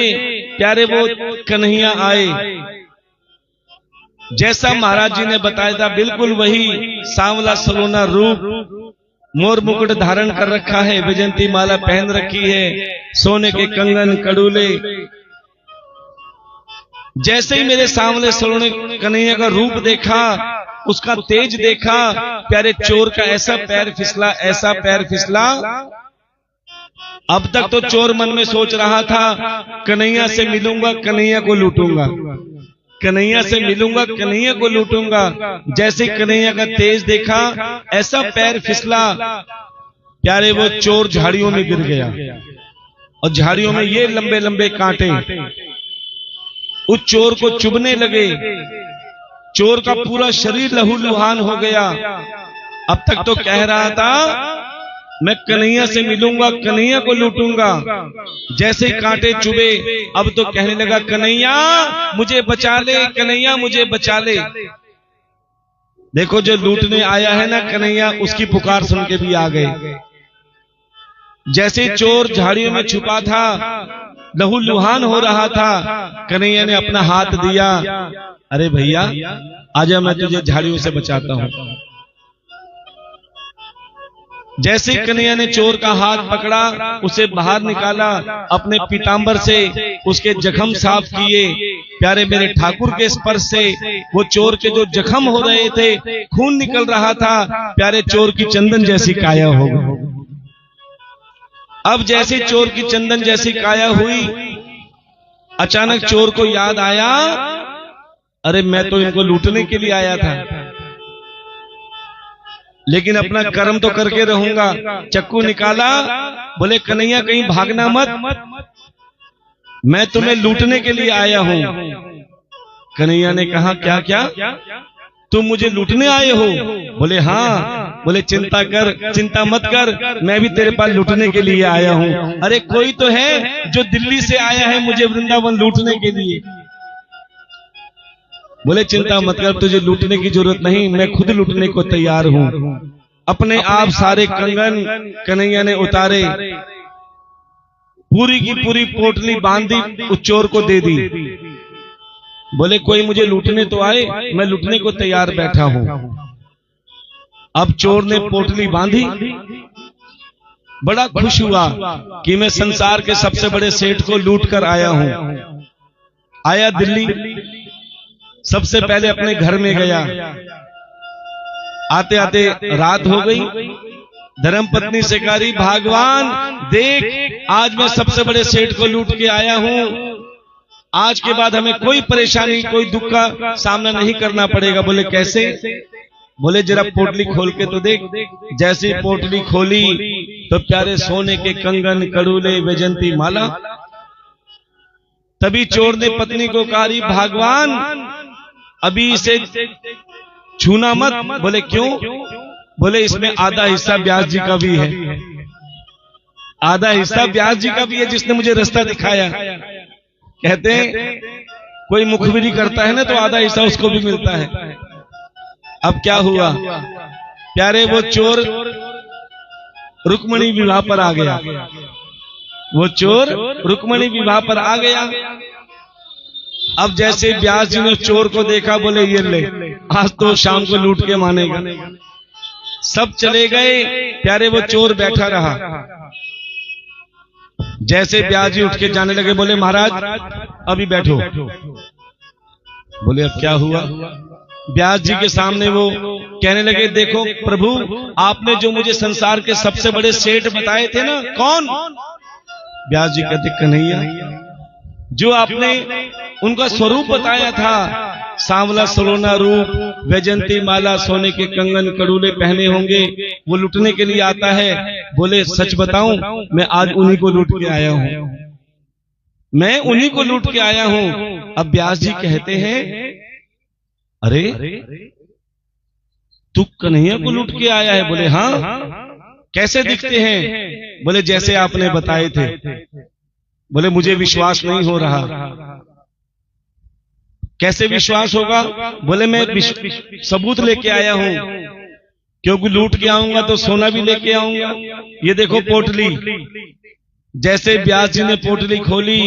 प्यारे वो कन्हैया आए, जैसा महाराज जी ने बताया था बिल्कुल वही सांवला सलोना रूप, मोर मुकुट धारण कर रखा है, वैजंती माला पहन रखी है, सोने के कंगन, कड़ूले। जैसे ही मेरे सामने सलोने कन्हैया का रूप देखा, उसका तेज देखा, प्यारे चोर का ऐसा पैर फिसला, ऐसा पैर फिसला। अब तक तो चोर मन में सोच रहा था कन्हैया से मिलूंगा, कन्हैया को लूटूंगा, कन्हैया से मिलूंगा, कन्हैया को लूटूंगा। जैसे कन्हैया का तेज देखा, ऐसा पैर फिसला, प्यारे वो चोर झाड़ियों में गिर गया। और झाड़ियों में ये लंबे लंबे कांटे उस चोर को चुभने लगे। चोर का पूरा शरीर लहूलुहान हो गया। अब तक तो कह रहा था मैं कन्हैया से मिलूंगा, कन्हैया को लूटूंगा। जैसे कांटे चुभे, अब तो कहने लगा कन्हैया मुझे बचा ले, कन्हैया मुझे बचा ले। देखो जो लूटने आया है ना कन्हैया, उसकी पुकार सुन के भी आ गए। जैसे चोर झाड़ियों में छुपा था, लहूलुहान हो रहा था, कन्हैया ने अपना हाथ दिया, अरे भैया आजा मैं तुझे झाड़ियों से बचाता हूं। जैसे कन्हैया ने चोर का हाथ पकड़ा, उसे बाहर निकाला, अपने पीतांबर से उसके जख्म साफ किए। प्यारे मेरे ठाकुर के स्पर्श से वो चोर के जो जख्म हो रहे थे, खून निकल रहा था, प्यारे चोर की चंदन जैसी काया हो गई। अब जैसे चोर की चंदन जैसी काया हुई, अचानक चोर को याद आया, अरे मैं तो इनको लूटने के लिए आया था, लेकिन अपना कर्म तो करके रहूंगा। चक्कू निकाला, बोले कन्हैया कहीं भागना मत, मैं तुम्हें लूटने के लिए आया हूं। कन्हैया ने कहा क्या क्या, तुम मुझे लूटने आए हो? बोले हाँ। बोले चिंता मत कर, मैं भी तेरे पास लूटने के लिए आया हूं। अरे कोई तो है जो दिल्ली से आया है मुझे वृंदावन लूटने के लिए। बोले चिंता मत कर, तुझे लूटने की जरूरत नहीं, मैं खुद लूटने को तैयार हूं। अपने आप सारे कंगन कन्हैया ने उतारे, पूरी की पूरी पोटली बांधी, उस चोर को दे दी। बोले कोई मुझे लूटने तो आए, मैं लूटने को तैयार बैठा हूं। अब चोर ने पोटली बांधी, बड़ा खुश हुआ कि मैं संसार के सबसे बड़े सेठ को लूट कर आया हूं। आया दिल्ली, सबसे पहले अपने घर में गया, आते आते रात हो गई। धर्मपत्नी से कह रही, भगवान देख, आज मैं सबसे बड़े सेठ को लूट के आया हूं, आज के बाद हमें कोई परेशानी, कोई दुख का सामना नहीं करना पड़ेगा। बोले कैसे? बोले जरा पोटली खोल के तो देख। जैसे ही पोटली खोली तो प्यारे सोने के कंगन, कड़ूले, वैजंती माला। तभी चोर ने पत्नी को कहा, भगवान अभी इसे छूना मत। बोले क्यों? बोले इसमें आधा हिस्सा व्यास जी का भी है, आधा हिस्सा व्यास जी का भी है, जिसने मुझे रास्ता दिखाया। कहते हैं कोई मुखबिरी करता है ना तो आधा हिस्सा उसको भी मिलता है। अब क्या हुआ प्यारे, वो चोर रुक्मणी विवाह पर आ गया, वो चोर रुक्मणी विवाह पर आ गया। अब जैसे व्यास जी ने चोर को देखा, बोले ये ले, आज तो शाम को लूट के मानेगा। सब चले गए, प्यारे वो चोर बैठा रहा। जैसे व्यास जी उठ के जाने लगे, बोले महाराज अभी बैठो। बोले अब क्या हुआ? व्यास जी के सामने वो कहने लगे, देखो प्रभु, आपने जो मुझे संसार के सबसे बड़े सेठ बताए थे ना, कौन? व्यास जी कहते, कन्हैया। जो आपने उनका स्वरूप बताया था, सांवला सलोना रूप, वैजंती माला, सोने के कंगन, कड़ूले पहने होंगे, वो लूटने के लिए आता है। बोले सच बताऊं, मैं आज उन्हीं को लूट के आया हूं, मैं उन्हीं को लूट के आया हूं। अब व्यास जी कहते हैं, अरे तू कन्हैया को लूट के आया है? बोले हाँ। कैसे दिखते हैं? बोले जैसे आपने बताए थे। बोले मुझे विश्वास नहीं हो रहा। कैसे विश्वास होगा? बोले मैं सबूत लेके आया हूं, क्योंकि लूट के आऊंगा तो सोना भी लेके आऊंगा। ये देखो पोटली। जैसे व्यास जी ने पोटली खोली,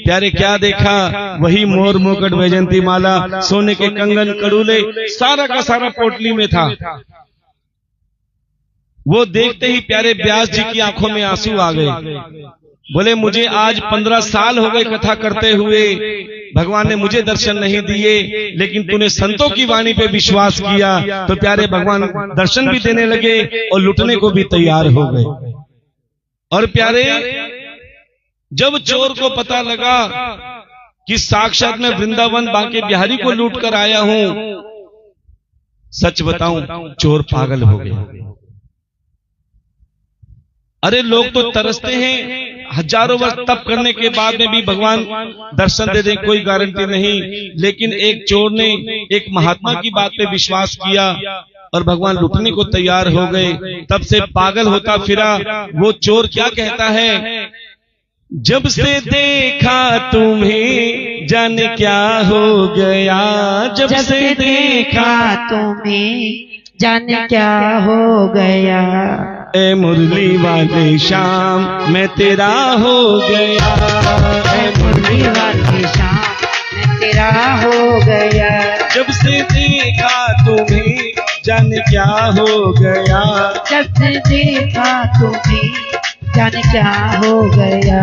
प्यारे क्या देखा? वही मोर मुकुट, वैजंती माला, सोने के कंगन, कड़ूले, सारा का सारा पोटली में था। वो देखते ही प्यारे व्यास जी की आंखों में आंसू आ गए। बोले मुझे आज 15 साल हो गए कथा करते हुए, भगवान ने मुझे दर्शन नहीं दिए, लेकिन तूने संतों की वाणी पे विश्वास किया तो प्यारे भगवान दर्शन भी देने लगे और लुटने को भी तैयार हो गए। और प्यारे जब चोर को पता लगा कि साक्षात मैं वृंदावन बांके बिहारी को लूट कर आया हूं, सच बताऊं चोर पागल हो गया। अरे लोग तो तरसते हैं, हजारों वर्ष तप करने के बाद में भी भगवान दर्शन दे दें कोई गारंटी नहीं, लेकिन एक चोर ने एक महात्मा की बात पे विश्वास किया और भगवान लुटने को तैयार हो गए। तब से पागल होता फिरा। वो चोर क्या कहता है? जब से देखा तुम्हें जाने क्या हो गया, जब से देखा तुम्हें जाने क्या हो गया। ए मुरली वाले शाम मैं तेरा हो गया, ए मुरली वाले शाम मैं तेरा हो गया। जब से देखा तुम्हें जाने क्या हो गया, जब से देखा तुम्हें जाने क्या हो गया।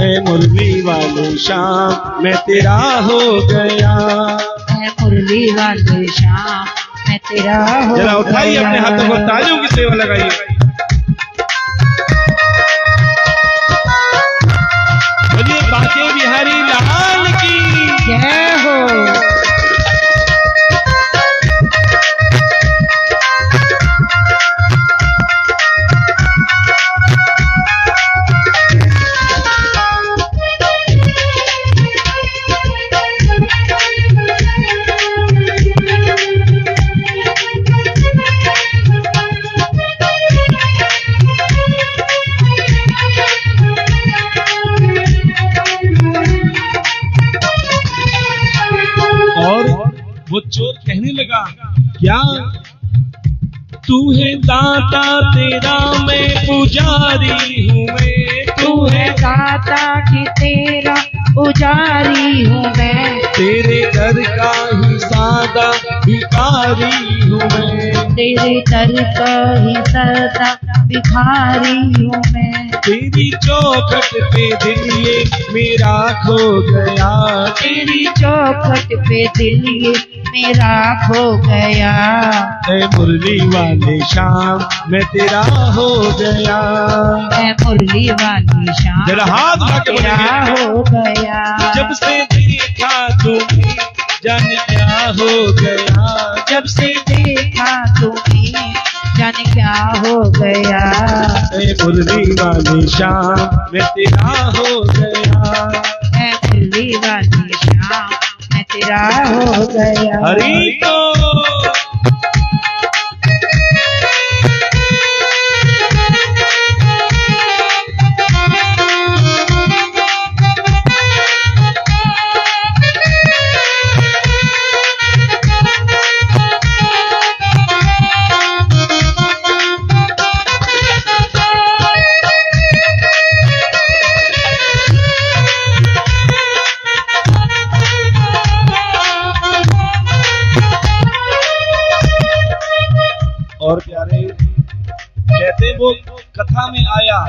ए मुरली वाले शाम मैं तेरा हो गया, ए मुरली वाले शाम मैं तेरा हो गया। जरा उठाइए अपने हाथों को, तालियों की सेवा लगाइए। बोलिए बांके बिहारी लाल की जय हो। वो चोर कहने लगा, क्या तू है दाता तेरा मैं पुजारी हूँ मैं, तू है दाता कि तेरा पुजारी हूँ मैं, तेरे दर का ही सादा भिखारी हूँ मैं, तेरे दर का ही सदा भिखारी हूँ मैं, तेरी चौखट पे दिल ये मेरा खो गया, तेरी चौखट पे दिल ये मेरा खो गया। ऐ मुरली वाले श्याम मैं तेरा हो गया। ऐ मुरली वाली श्याम जरा हाथ उठा के तेरा बोलेंगे। हो गया। जब से देखा तुम्हें जाने क्या हो गया। जब से देखा तुम्हें जाने क्या हो गया। ऐ मुरली वाले श्याम मैं तेरा हो गया। ऐ मुरली वाली श्याम मैं तेरा हो गया। हरि को और प्यारे कहते वो कथा में आया,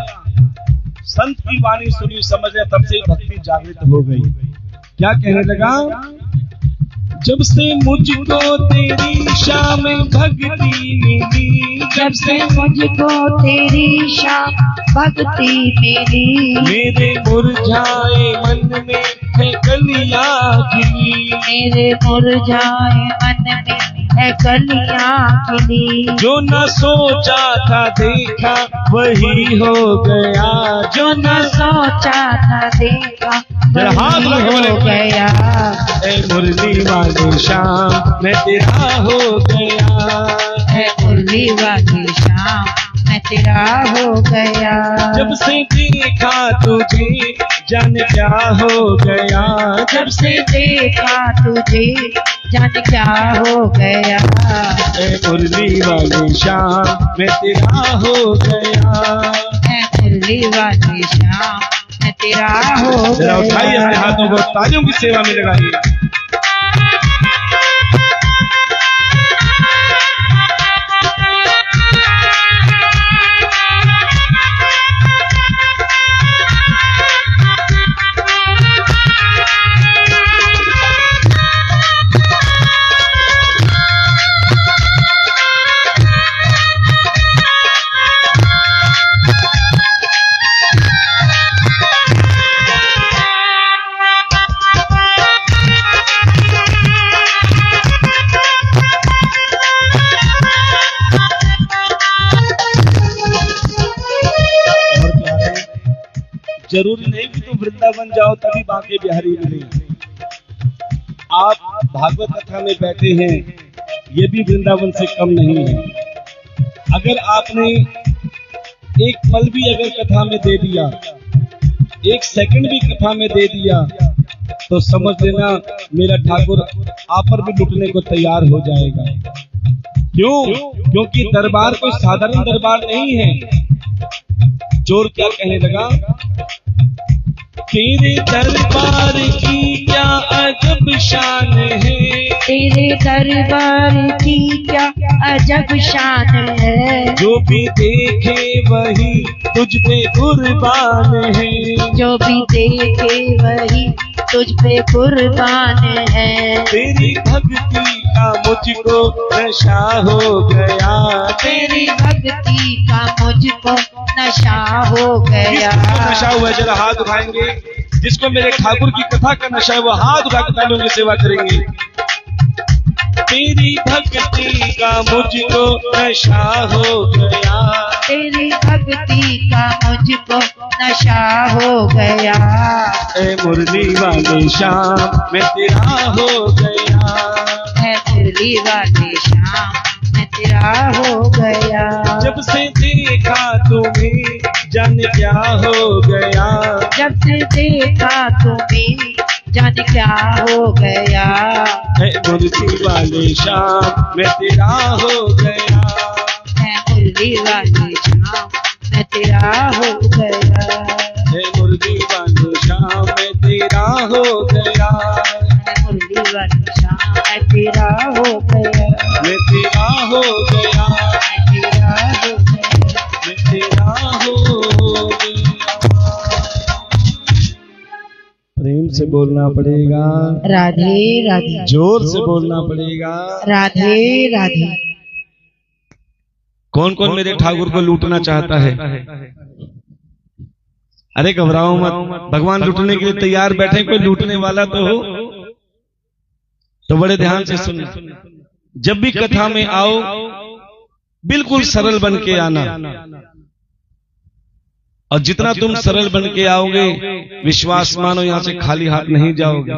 संत की वाणी सुनी, समझ लिया, तब से भक्ति जागृत हो गई। क्या कहने लगा? जब से मुझको तेरी शाम भक्ति मिली। जब से मुझको तेरी शाम भक्ति मिली। मेरे मुरझाए मन में है कलियां खिली। मेरे मुरझाए मन में है कलियां खिली। जो न सोचा था देखा वही हो गया। जो न सोचा था देखा जरा हाथ वही लगा के हो बोले। गया। ऐ मुरली वाले श्याम मैं तेरा हो गया। है मुरली वाली श्याम मैं तेरा हो गया। जब से देखा तुझे जाने क्या हो गया। जब से देखा तुझे जाने क्या हो गया। ऐ मुरली वाले श्याम मैं तेरा हो गया। है मुरली वाली श्याम मैं तेरा हो जरा उठाइए अपने गया। हाथों को, तालियों की सेवा में लगाइए। जरूरी नहीं कि तुम वृंदावन जाओ तभी बांके बिहारी मिले। आप भागवत कथा में बैठे हैं, ये भी वृंदावन से कम नहीं है। अगर आपने एक पल भी अगर कथा में दे दिया, एक सेकंड भी कथा में दे दिया, तो समझ लेना मेरा ठाकुर आप पर भी लुटने को तैयार हो जाएगा। क्यों? क्योंकि दरबार कोई साधारण दरबार नहीं है। चोर क्या कहने लगा? तेरे दरबार की क्या अजब शान है। तेरे दरबार की क्या अजब शान है। जो भी देखे वही तुझ पे कुर्बान है। जो भी देखे वही तुझ पे कुर्बान है। तेरी भक्ति का मुझको नशा हो गया। तेरी भक्ति का मुझको नशा हो गया। किसको नशा हुआ है? जरा हाथ उठाएंगे। जिसको मेरे ठाकुर की कथा का नशा है वो हाथ उठा के तालियों की सेवा करेंगे। तेरी भक्ति का मुझको नशा हो गया। तेरी भक्ति का मुझको नशा हो गया। ऐ मुरली वाले श्याम मैं तेरा हो गया। है मुरली वाली श्याम मैं तेरा हो गया। जब से देखा तुम्हें जाने क्या हो गया। जब से देखा तुम्हें जाने क्या हो गया। है मुरली वाले श्याम मैं तेरा हो गया। है मुरली वाली श्याम मैं तेरा हो गया। है मुरली वाले श्याम मैं तेरा हो गया। है मुरली वाली श्याम मैं तेरा हो गया। मैं तेरा हो गया। मैं तेरा हो गया। मैं तेरा हो गया। प्रेम से बोलना पड़ेगा, राधे राधे। जोर से बोलना पड़ेगा, राधे राधे। कौन कौन मेरे ठाकुर को लूटना चाहता है? अरे घबराओ मत, भगवान लूटने के लिए तैयार बैठे, कोई लूटने वाला तो हो। तो बड़े ध्यान से सुनना, जब भी कथा में आओ बिल्कुल सरल बन के आना, और जितना तुम सरल बन के आओगे विश्वास मानो यहां से खाली हाथ नहीं जाओगे।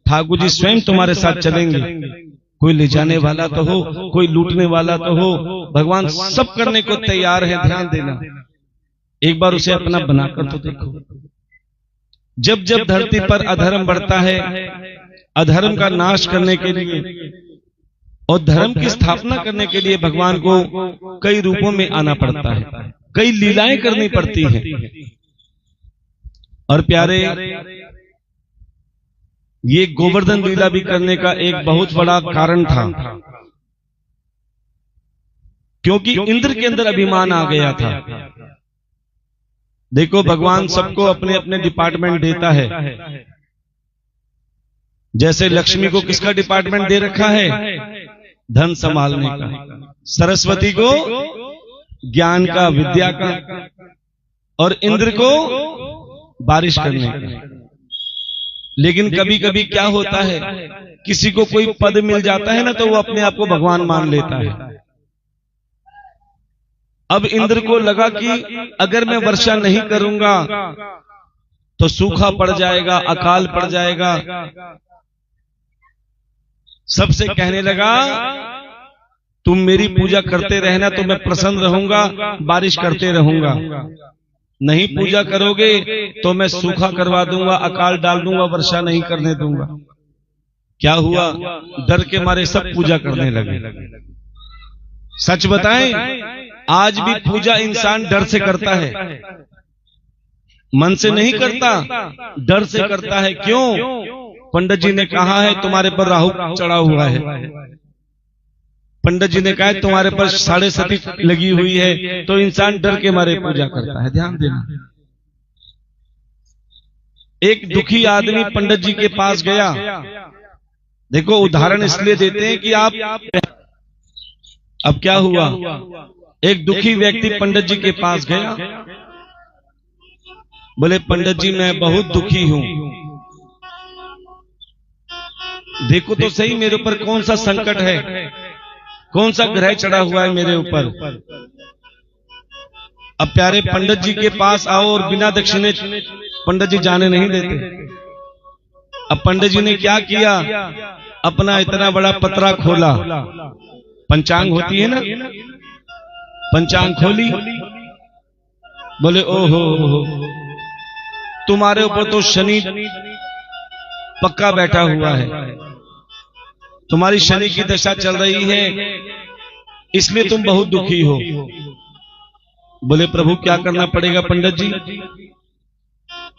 ठाकुर जी स्वयं तुम्हारे साथ चलेंगे। कोई ले जाने वाला तो हो, कोई लूटने वाला तो हो, भगवान सब करने को तैयार है। ध्यान देना, एक बार उसे अपना बनाकर तो देखो। जब जब धरती पर अधर्म बढ़ता है, अधर्म का नाश करने के लिए और धर्म की स्थापना करने के लिए भगवान को कई रूपों में आना पड़ता है, कई लीलाएं करनी पड़ती हैं। और प्यारे, ये गोवर्धन लीला भी करने का एक बहुत बड़ा कारण था, क्योंकि इंद्र के अंदर अभिमान आ गया था। देखो, भगवान सबको अपने अपने डिपार्टमेंट देता है। जैसे लक्ष्मी को किसका डिपार्टमेंट दे रखा है? धन संभालने का। सरस्वती को ज्ञान का, विद्या का, और इंद्र को बारिश करने का। लेकिन कभी कभी क्या होता है, किसी को कोई पद मिल जाता है ना, तो वो अपने आप को भगवान मान लेता है। अब इंद्र को लगा कि अगर मैं वर्षा नहीं करूंगा तो सूखा पड़ जाएगा, अकाल पड़ जाएगा। सबसे कहने लगा, तुम मेरी पूजा करते रहना तो मैं प्रसन्न रहूंगा, बारिश करते रहूंगा। नहीं पूजा करोगे तो मैं सूखा करवा दूंगा, अकाल डाल दूंगा, वर्षा नहीं करने दूंगा। क्या हुआ? डर के मारे सब पूजा करने लगे। सच बताएं, आज भी पूजा इंसान डर से करता है, मन से नहीं करता, डर से करता है। क्यों? पंडित जी ने कहा है तुम्हारे पर राहु चढ़ा हुआ है, पंडित जी ने कहा है तुम्हारे पर 7.5 लगी हुई है, तो इंसान डर के मारे पूजा करता है। ध्यान देना, एक दुखी आदमी पंडित जी के पास गया। देखो, उदाहरण इसलिए देते हैं कि आप, अब क्या हुआ, एक दुखी व्यक्ति पंडित जी के पास गया, बोले पंडित जी मैं बहुत दुखी हूं, देखो तो सही मेरे ऊपर कौन सा संकट है, कौन सा ग्रह चढ़ा हुआ है मेरे ऊपर। अब प्यारे, पंडित जी के पास आओ और बिना दक्षिणे पंडित जी जाने नहीं देते। अब पंडित जी ने क्या किया, अपना इतना बड़ा पतरा खोला, पंचांग होती है ना, पंचांग खोली, बोले ओहो तुम्हारे ऊपर तो शनि पक्का बैठा हुआ है, तुम्हारी शनि की दशा चल रही है, इसलिए तुम बहुत दुखी हो। बोले प्रभु क्या करना पड़ेगा पंडित जी?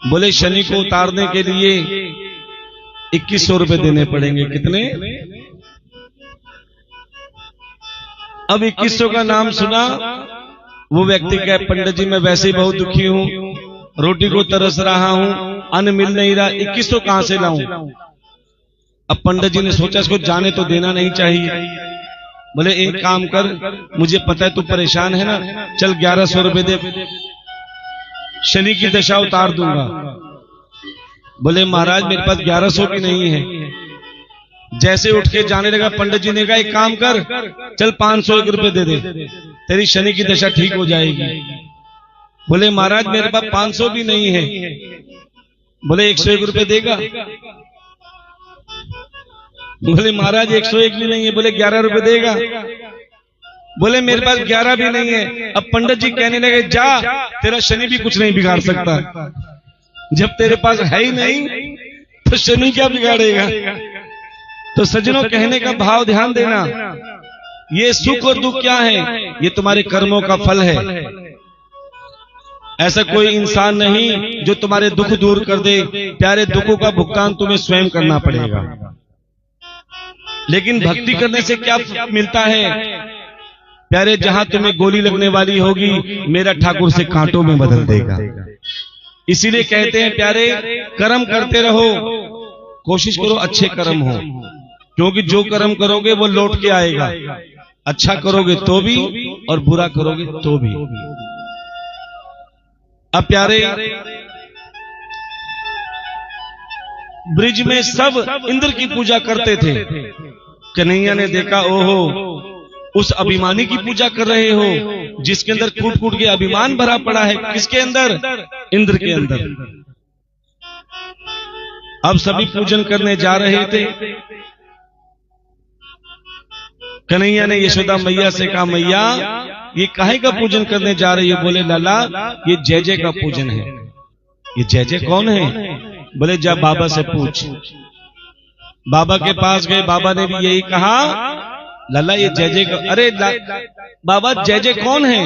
बोले शनि को उतारने के लिए 2100 रुपए देने पड़ेंगे। कितने? अब 2100 का नाम सुना, वो व्यक्ति कहे पंडित जी मैं वैसे ही बहुत दुखी हूं, रोटी को तरस रहा हूं, अन्न मिल नहीं रहा, 2100 कहां से लाऊं? अब पंडित जी ने सोचा इसको जाने तो देना नहीं चाहिए। बोले एक काम कर, मुझे पता है तू परेशान है ना, चल 1100 रुपए दे, शनि की दशा उतार दूंगा। बोले महाराज मेरे पास 1100 भी नहीं है। जैसे उठ के जाने लगा, पंडित जी ने कहा एक काम कर, चल 501 रुपए दे दे, तेरी शनि की दशा ठीक हो जाएगी। बोले महाराज मेरे पास 500 भी नहीं है। बोले 101 रुपए देगा? बोले महाराज 101 भी नहीं है। बोले 11 रुपए देगा? बोले मेरे पास 11 भी नहीं है। अब पंडित जी कहने लगे जा, तेरा शनि भी कुछ नहीं बिगाड़ सकता, जब तेरे पास है ही नहीं तो शनि क्या बिगाड़ेगा। तो सज्जनों, कहने का भाव ध्यान देना, ये सुख और दुख क्या है? ये तुम्हारे कर्मों का फल है। ऐसा कोई इंसान नहीं जो तुम्हारे दुख दूर कर दे। प्यारे, दुखों का भुगतान तुम्हें स्वयं करना पड़ेगा। लेकिन भक्ति करने से क्या मिलता है? प्यारे, जहां तुम्हें गोली लगने वाली होगी, मेरा ठाकुर से कांटों में बदल देगा। इसीलिए कहते हैं प्यारे, कर्म करते रहो, कोशिश करो अच्छे कर्म हो, क्योंकि जो कर्म करोगे वो लौट के आएगा। अच्छा करोगे तो भी और बुरा करोगे तो भी। अब प्यारे, ब्रिज में सब इंद्र की पूजा करते थे। कन्हैया ने देखा, ओहो, उस अभिमानी की पूजा कर रहे हो जिसके अंदर कूट कूट के अभिमान भरा पड़ा है। किसके अंदर? इंद्र के अंदर। अब सभी पूजन करने जा रहे थे। कन्हैया ने यशोदा मैया से कहा, मैया ये काहे का पूजन करने जा रही है? बोले लाला, ये जय जय का पूजन है। ये जय जय कौन है? बोले जा बाबा से पूछ। बाबा के पास गए, बाबा ने भी यही कहा, लाला ये जय जय का। अरे बाबा जय जय कौन है?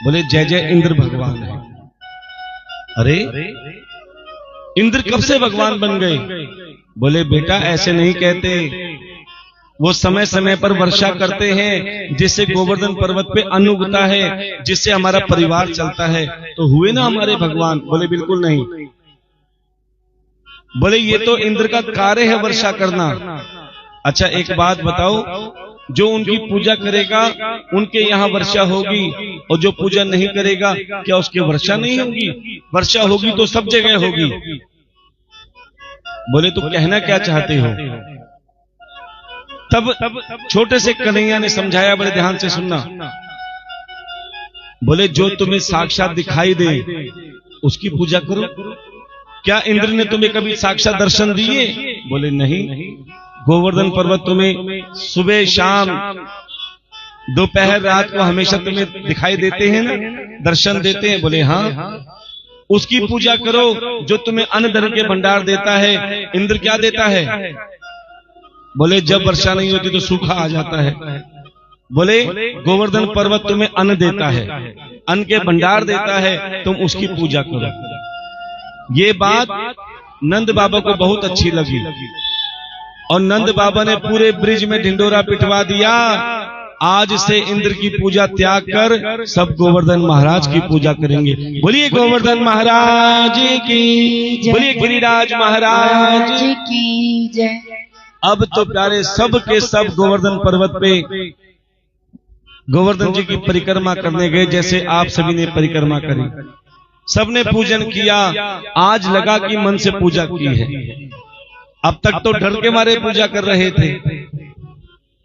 बोले जय जय इंद्र भगवान है। अरे इंद्र कब से भगवान बन गए? बोले बेटा ऐसे नहीं कहते, वो समय समय पर वर्षा करते हैं जिससे गोवर्धन पर्वत पे अन्न उगता है, जिससे हमारा परिवार चलता है, तो हुए ना हमारे भगवान। बोले बिल्कुल नहीं। बोले ये तो इंद्र का कार्य है वर्षा करना। अच्छा एक बात बताओ, जो उनकी पूजा करेगा उनके यहाँ वर्षा होगी, और जो पूजा नहीं करेगा क्या उसकी वर्षा नहीं होगी? वर्षा होगी तो सब जगह होगी। बोले तो कहना क्या चाहते हो? तब छोटे से कन्हैया ने समझाया, बड़े ध्यान से सुनना। बोले जो तुम्हें साक्षात दिखाई दे उसकी पूजा करो। क्या इंद्र ने तुम्हें कभी साक्षात दर्शन दिए? बोले नहीं। गोवर्धन पर्वत तुम्हें सुबह शाम दोपहर रात को हमेशा तुम्हें दिखाई देते हैं ना, दर्शन देते हैं? बोले हाँ। उसकी पूजा करो जो तुम्हें अन्न धन के भंडार देता है। इंद्र क्या देता है? बोले जब वर्षा नहीं होती तो सूखा आ जाता है। बोले गोवर्धन पर्वत तुम्हें अन्न देता है, अन्न के भंडार देता है, तुम उसकी पूजा करो। ये बात नंद बाबा को बहुत अच्छी लगी, और नंद बाबा ने पूरे ब्रिज में ढिंडोरा पिटवा दिया, आज से इंद्र की पूजा त्याग कर सब गोवर्धन महाराज की पूजा करेंगे। बोलिए गोवर्धन महाराज की, बोलिए गिरिराज महाराज की जय। अब तो प्यारे सब के सब गोवर्धन पर्वत पे गोवर्धन जी की परिक्रमा करने गए, जैसे आप सभी ने परिक्रमा करी, सबने पूजन किया। आज लगा कि मन से पूजा की है। अब तक तो डर के मारे पूजा कर रहे थे,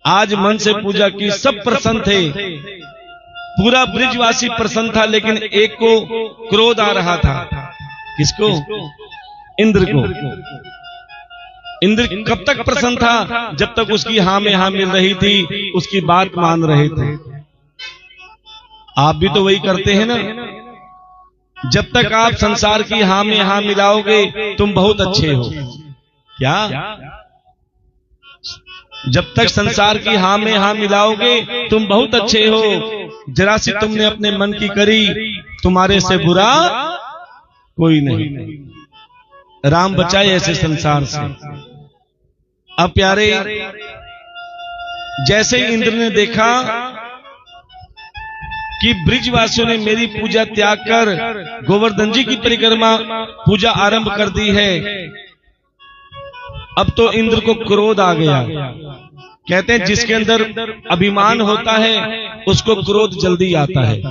आज मन से पूजा की, सब प्रसन्न थे, पूरा ब्रिजवासी प्रसन्न था। लेकिन एक को क्रोध आ रहा था। किसको? इंद्र को। इंद्र कब तक प्रसन्न था? जब तक उसकी हाँ में हाँ मिल रही थी, उसकी बात मान रहे थे। आप भी तो वही करते हैं ना। जब तक आप संसार की हाँ में हाँ मिलाओगे तुम बहुत अच्छे हो। क्या? जब तक संसार की हाँ में हाँ मिलाओगे तुम बहुत अच्छे हो। जरा सी तुमने अपने मन की करी, तुम्हारे से बुरा कोई नहीं। राम बचाए ऐसे संसार से। अब प्यारे, जैसे ही इंद्र ने देखा कि ब्रिजवासियों ने मेरी पूजा त्याग कर गोवर्धन जी की परिक्रमा पूजा आरंभ कर दी है, अब तो इंद्र को क्रोध आ गया। कहते हैं जिसके अंदर अभिमान होता है उसको क्रोध जल्दी आता है।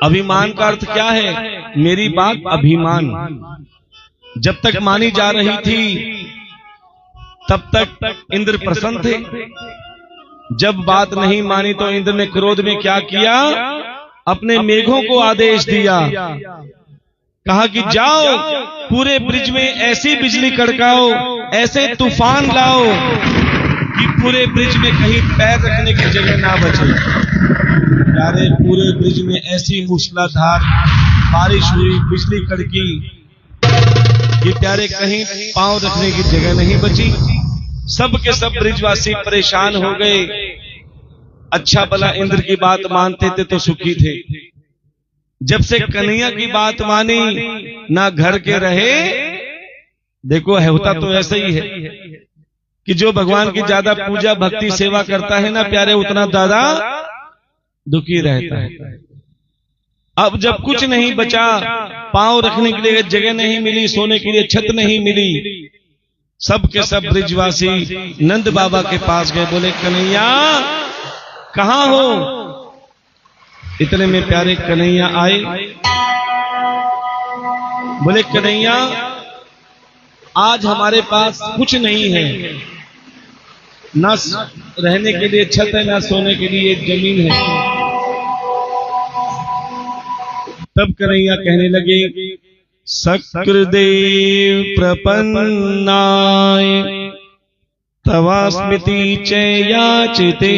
अभिमान का अर्थ क्या है? मेरी बात अभिमान जब तक मानी जा रही थी तब तक इंद्र प्रसन्न थे। जब बात नहीं मानी तो इंद्र ने क्रोध में क्या किया? अपने मेघों को आदेश दिया, कहा कि जाओ पूरे ब्रिज में ऐसी बिजली कड़काओ, ऐसे तूफान लाओ कि पूरे ब्रिज में कहीं पैर रखने की जगह ना बचे। प्यारे, पूरे ब्रिज में ऐसी मूसलाधार बारिश हुई, बिजली कड़की कि प्यारे कहीं पांव रखने की जगह नहीं बची। सब के सब ब्रिजवासी परेशान हो गए। अच्छा भला इंद्र की बात मानते थे तो सुखी थे। जब से कन्हैया की बात मानी, ना घर के रहे। देखो होता तो ऐसा ही है कि जो भगवान की ज्यादा पूजा भक्ति सेवा करता है ना प्यारे, उतना ज्यादा दुखी रहता है। अब जब कुछ नहीं बचा, पांव रखने के लिए जगह नहीं मिली, सोने के लिए छत नहीं मिली, सब के सब ब्रिजवासी नंद बाबा के पास गए। बोले कन्हैया कहां हो? इतने में प्यारे कन्हैया आए। बोले कन्हैया आज हमारे पास कुछ नहीं है, ना रहने के लिए छत है, ना सोने के लिए जमीन है। तब कन्हैया कहने लगे सक्रदेव प्रपन्नाय तवास्मिति च याचिते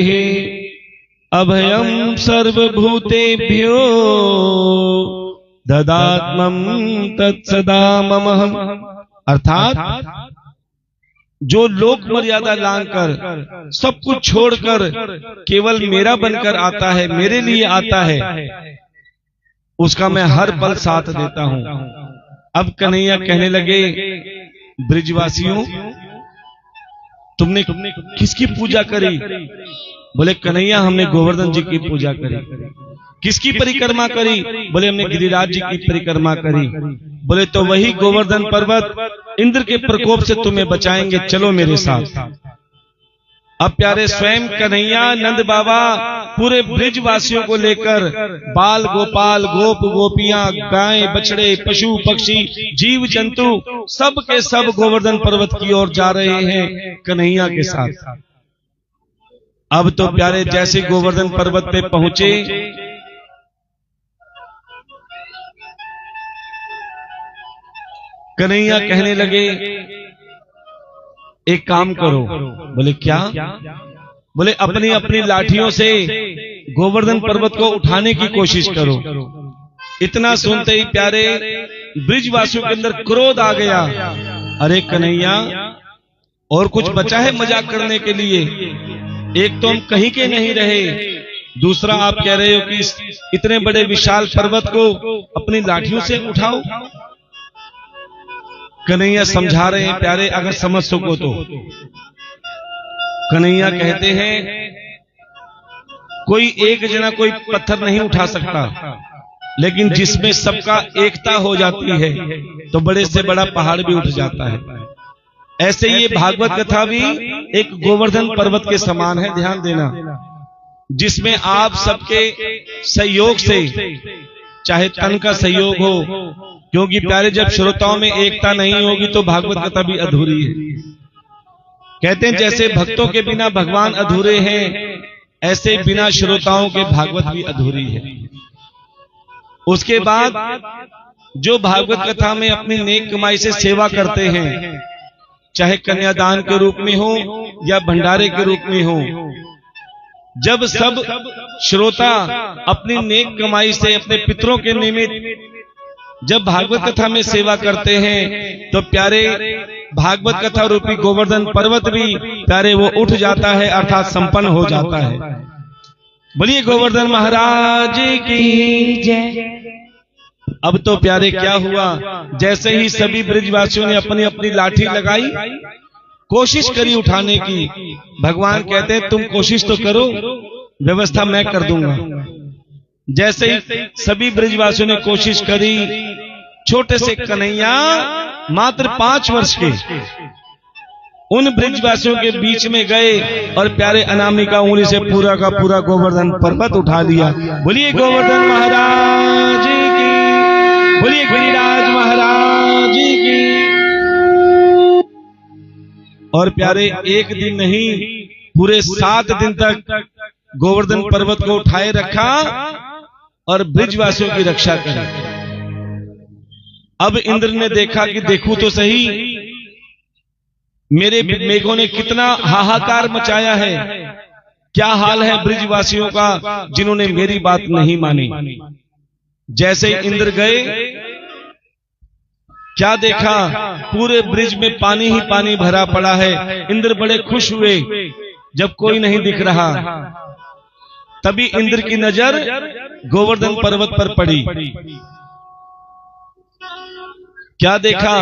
अभयम सर्वभूतेभ्यो ददात्मं तत्सदा मम। अर्थात जो लोक मर्यादा लांघकर सब कुछ छोड़कर केवल मेरा बनकर आता है, मेरे लिए आता है, उसका मैं हर पल साथ देता हूं। अब कन्हैया कहने लगे ब्रिजवासियों तुमने किसकी पूजा करी? बोले कन्हैया हमने गोवर्धन जी की पूजा करी। किसकी परिक्रमा करी? बोले हमने गिरिराज जी की परिक्रमा करी। बोले तो वही गोवर्धन पर्वत इंद्र के प्रकोप से तुम्हें बचाएंगे, चलो मेरे साथ। अब प्यारे स्वयं कन्हैया नंद बाबा पूरे ब्रिजवासियों को लेकर बाल गोपाल, गोप गोपियां, गाय बछड़े, पशु पक्षी, जीव जंतु सब के सब गोवर्धन पर्वत की ओर जा रहे हैं कन्हैया के साथ। अब तो प्यारे जैसे गोवर्धन पर्वत पे पहुंचे, कन्हैया कहने लगे एक काम करो। बोले क्या? बोले अपनी अपनी लाठियों से गोवर्धन पर्वत को उठाने की कोशिश करो। इतना सुनते ही प्यारे ब्रिजवासियों के अंदर क्रोध आ गया। अरे कन्हैया और कुछ बचा है मजाक करने के लिए? एक तो हम कहीं के नहीं रहे, दूसरा आप कह रहे हो कि इतने बड़े विशाल पर्वत को अपनी लाठियों से उठाओ। कन्हैया समझा रहे हैं प्यारे, अगर समझ सको तो। कन्हैया कहते हैं कोई एक जना कोई पत्थर नहीं उठा सकता, लेकिन जिसमें सबका एकता हो जाती है तो बड़े से बड़ा पहाड़ भी उठ जाता है। ऐसे ये भागवत कथा भी एक गोवर्धन पर्वत के समान है, ध्यान देना, जिसमें आप सबके सहयोग से, चाहे तन का सहयोग हो, क्योंकि प्यारे जब श्रोताओं में एकता नहीं होगी तो भागवत कथा भी अधूरी है। कहते हैं जैसे भक्तों के बिना भगवान अधूरे हैं, ऐसे बिना श्रोताओं के भागवत भी अधूरी है। उसके बाद जो भागवत कथा में अपनी नेक कमाई से सेवा करते हैं, चाहे कन्यादान के रूप में हो या भंडारे के रूप में हो, जब सब श्रोता अपनी नेक कमाई से अपने पितरों के निमित्त जब भागवत कथा में सेवा करते हैं तो प्यारे भागवत कथा रूपी गोवर्धन पर्वत भी प्यारे वो उठ जाता है, अर्थात संपन्न हो जाता है। बोलिए गोवर्धन महाराज की जय। अब तो प्यारे क्या हुआ, जैसे ही सभी ब्रिजवासियों ने अपनी अपनी लाठी लगाई, कोशिश करी उठाने की, भगवान कहते हैं तुम कोशिश तो करो, व्यवस्था मैं कर दूंगा। जैसे ही सभी ब्रिजवासियों ने कोशिश करी, छोटे से कन्हैया मात्र 5 वर्ष के उन ब्रिजवासियों के बीच में गए और प्यारे अनामिका उंगली से पूरा का पूरा गोवर्धन पर्वत उठा लिया। बोलिए गोवर्धन महाराज की, बोलिए गिरिराज महाराज की। और प्यारे एक दिन नहीं, पूरे 7 दिन तक गोवर्धन पर्वत को उठाए रखा और ब्रिजवासियों की रक्षा करी। अब इंद्र ने देखा कि देखूं तो सही, मेरे मेघों ने कितना हाहाकार मचाया है, क्या हाल है ब्रिजवासियों का जिन्होंने मेरी बात नहीं मानी। जैसे ही इंद्र गए, क्या देखा, पूरे ब्रिज में पानी ही पानी भरा पड़ा है। इंद्र बड़े खुश हुए जब कोई नहीं दिख रहा। तभी इंद्र की नजर गोवर्धन पर्वत पर पड़ी। क्या देखा,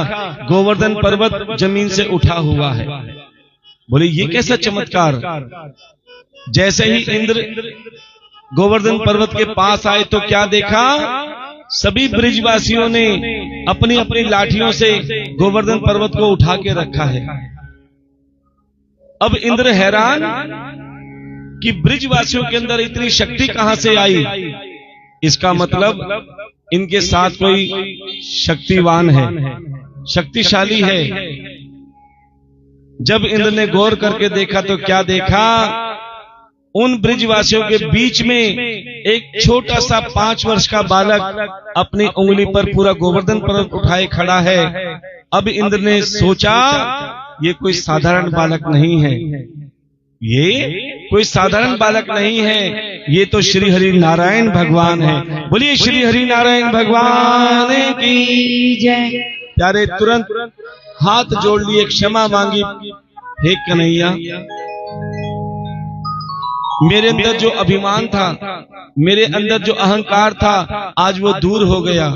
गोवर्धन पर्वत जमीन से उठा हुआ है। बोले ये कैसा चमत्कार। जैसे ही इंद्र गोवर्धन पर्वत के पास आए तो क्या देखा, सभी ब्रिजवासियों ने अपनी अपनी लाठियों से गोवर्धन पर्वत को उठा के रखा है। अब इंद्र हैरान कि ब्रिजवासियों के अंदर इतनी शक्ति कहां से आई। इसका मतलब इनके साथ कोई शक्तिवान है, शक्तिशाली है। जब इंद्र ने गौर करके देखा तो क्या देखा, उन ब्रिजवासियों के बीच में एक छोटा सा 5 वर्ष का बालक अपनी उंगली पर पूरा गोवर्धन पर्वत उठाए खड़ा है। अब इंद्र ने सोचा ये कोई साधारण बालक नहीं है, ये कोई साधारण बालक नहीं है, ये तो श्री हरि नारायण भगवान है। बोलिए श्री हरि नारायण भगवान की जय। प्यारे तुरंत हाथ जोड़ लिए, क्षमा मांगी, हे कन्हैया मेरे अंदर जो अभिमान था, मेरे अंदर जो अहंकार था, आज वो दूर हो गया।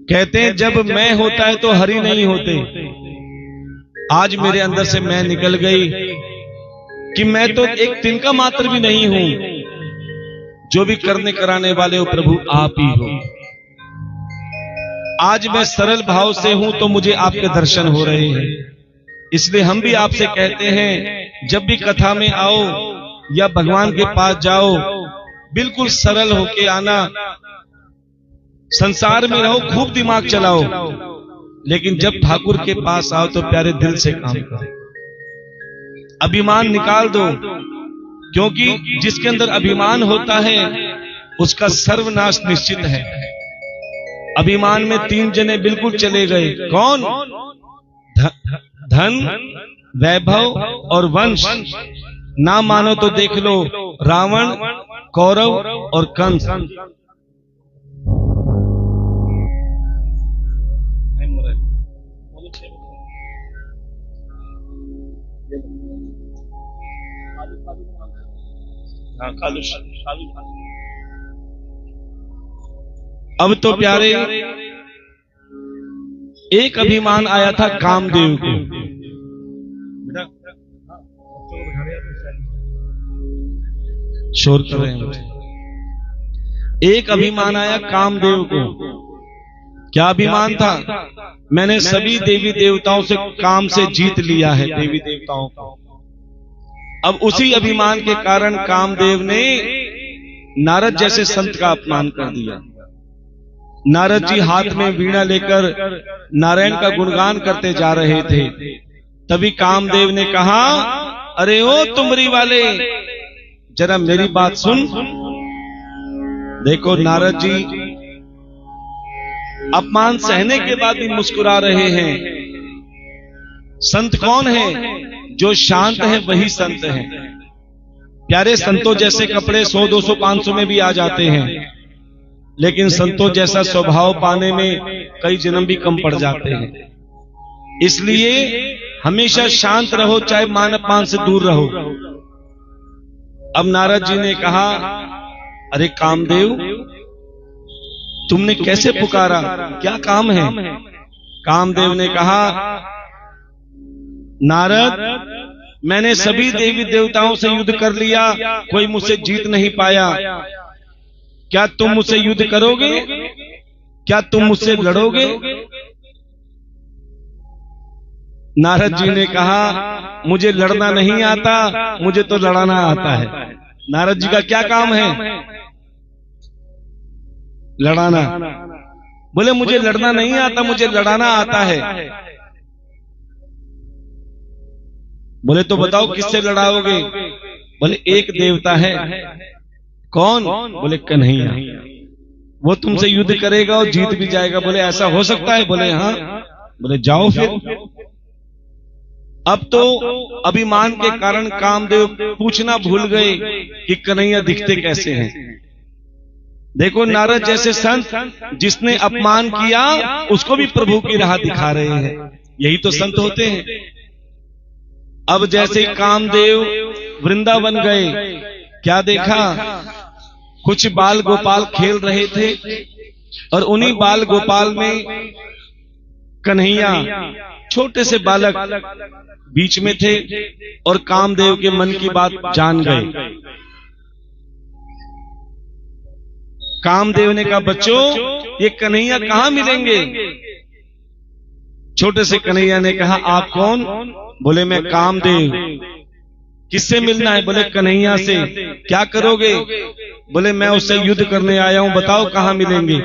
कहते हैं जब मैं होता है तो हरि नहीं होते। आज मेरे अंदर से मैं निकल गई कि मैं तो एक तिनका मात्र भी नहीं हूं। जो भी करने कराने वाले हो प्रभु आप ही हो। आज मैं सरल भाव से हूं तो मुझे आपके दर्शन हो रहे हैं। इसलिए हम भी आपसे कहते हैं जब भी कथा में आओ या भगवान के पास जाओ, बिल्कुल सरल होके आना। संसार में रहो, खूब दिमाग चलाओ, लेकिन जब ठाकुर के पास आओ तो प्यारे दिल से काम करो। अभिमान निकाल दो, क्योंकि जिसके अंदर अभिमान होता है उसका सर्वनाश निश्चित है। अभिमान में 3 जने बिल्कुल चले गए। कौन? धन, वैभव और वंश। ना मानो तो देख लो, रावण, कौरव और कंस। अब तो प्यारे एक अभिमान आया था कामदेव को। शोर कर रहे हैं। एक अभिमान आया कामदेव को। क्या अभिमान था? मैंने सभी देवी देवताओं से काम से जीत लिया है, देवी देवताओं को। अब उसी अभिमान के कारण कामदेव ने नारद जैसे संत का अपमान कर दिया। नारद जी हाथ में वीणा लेकर नारायण का गुणगान करते जा रहे थे। तभी कामदेव ने कहा, अरे ओ तुमरी वाले, जरा मेरी बात सुन। देखो नारद जी अपमान सहने के बाद भी मुस्कुरा रहे हैं। संत कौन है? जो शांत है वही संत है। प्यारे संतों जैसे कपड़े 100, 200, 500 में भी आ जाते हैं, लेकिन संतों जैसा स्वभाव पाने में कई जन्म भी कम पड़ जाते हैं। इसलिए हमेशा शांत रहो, चाहे मान अपमान से दूर रहो। अब नारद जी ने कहा, अरे कामदेव तुमने कैसे पुकारा, क्या काम है? कामदेव ने कहा, नारद मैंने सभी देवी देवताओं से युद्ध कर लिया, कोई मुझसे जीत नहीं पाया। क्या तुम मुझसे युद्ध करोगे? क्या तुम मुझसे लड़ोगे? नारद जी ने कहा, मुझे लड़ना नहीं आता, मुझे तो लड़ाना आता है। नारद जी का क्या काम है? लड़ाना। बोले मुझे लड़ना नहीं आता, मुझे लड़ाना आता है। बोले तो बताओ किससे लड़ाओगे? बोले एक देवता है। कौन? बोले कन्हैया, वो तुमसे युद्ध करेगा और जीत भी जाएगा। बोले ऐसा हो सकता है? बोले हाँ। बोले जाओ फिर। अब तो अभिमान के कारण कामदेव पूछना भूल गए कि कन्हैया दिखते कैसे हैं। देखो नारद जैसे संत जिसने अपमान किया उसको भी प्रभु की राह दिखा रहे हैं। यही तो संत होते हैं। अब जैसे कामदेव वृंदावन गए, क्या देखा? कुछ बाल गोपाल खेल रहे थे और उन्हीं बाल गोपाल में कन्हैया छोटे से बालक बीच में थे और कामदेव के मन की बात जान गए। कामदेव ने कहा बच्चों ये कन्हैया कहाँ मिलेंगे? छोटे से कन्हैया ने कहा आप कौन? बोले मैं कामदेव। किससे मिलना है? बोले कन्हैया से। क्या करोगे? बोले मैं उससे युद्ध करने आया हूं, बताओ कहाँ मिलेंगे।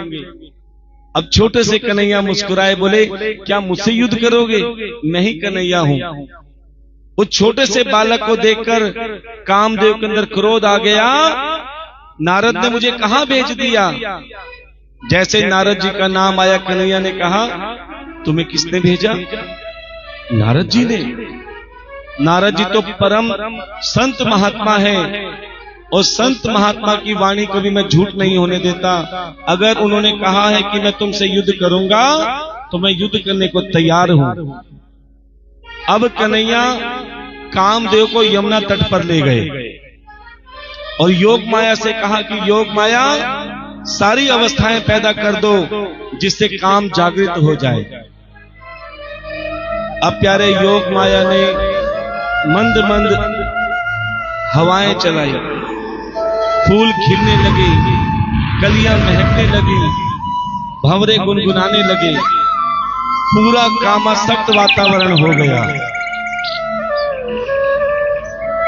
अब छोटे से कन्हैया मुस्कुराए, बोले क्या मुझसे युद्ध करोगे? मैं ही कन्हैया हूं। उस छोटे से बालक को देखकर कामदेव के अंदर क्रोध आ गया, नारद ने मुझे कहां भेज दिया। जैसे नारद जी का नाम आया, कन्हैया ने कहा तुम्हें किसने भेजा? नारद जी ने। नारद जी तो परम संत महात्मा है, और संत महात्मा की वाणी कभी मैं झूठ नहीं होने देता। अगर उन्होंने कहा है कि मैं तुमसे युद्ध करूंगा तो मैं युद्ध करने को तैयार हूं। अब कन्हैया कामदेव को यमुना तट पर ले गए और योग माया से कहा कि योग माया सारी अवस्थाएं पैदा कर दो जिससे काम जागृत हो जाए। अब प्यारे योग माया ने मंद मंद हवाएं चलाई, फूल खिलने लगे, कलियां महकने लगी, भंवरे गुनगुनाने लगे, पूरा कामासक्त वातावरण हो गया।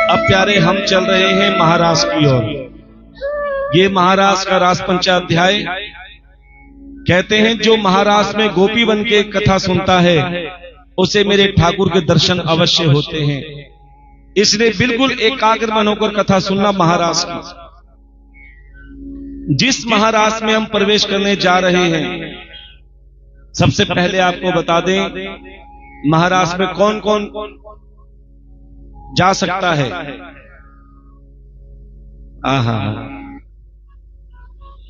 अब प्यारे हम चल रहे हैं महाराष्ट्र की ओर। ये महाराष्ट्र का रास पंचाध्याय कहते हैं जो महाराष्ट्र में गोपी बन के कथा सुनता है उसे मेरे ठाकुर के दर्शन अवश्य होते हैं। इसलिए बिल्कुल एकाग्र मन होकर कथा सुनना महाराष्ट्र की। जिस महाराष्ट्र में हम प्रवेश करने जा रहे हैं, सबसे पहले आपको बता दें महाराष्ट्र में कौन कौन जा सकता है।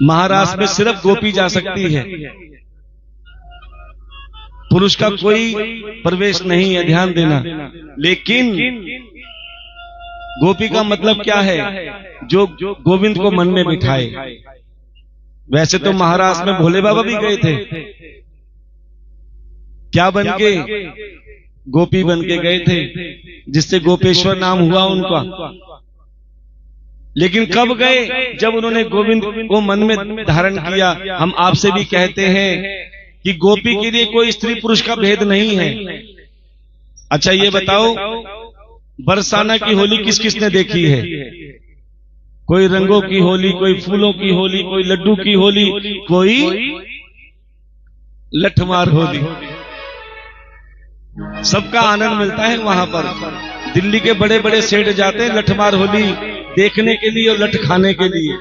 महाराष्ट्र में सिर्फ गोपी जा सकती है, पुरुष का कोई प्रवेश नहीं है, ध्यान देना। लेकिन गोपी का मतलब क्या है? जो गोविंद को मन में बिठाए। वैसे तो महाराष्ट्र में भोले बाबा भी गए थे, क्या बन के? गोपी बन के गए थे, जिससे गोपेश्वर नाम हुआ उनका। लेकिन कब गए? जब उन्होंने गोविंद को मन में धारण किया। हम आपसे भी कहते हैं कि गोपी के लिए कोई स्त्री पुरुष का भेद नहीं है। अच्छा ये बताओ, बरसाना की होली किस किसने देखी है? कोई रंगों की होली, कोई फूलों की होली, कोई लड्डू की होली, कोई लठमार होली। सबका आनंद मिलता है वहां पर। दिल्ली के बड़े बड़े सेठ जाते हैं लठमार होली देखने के लिए और लठ खाने के लिए,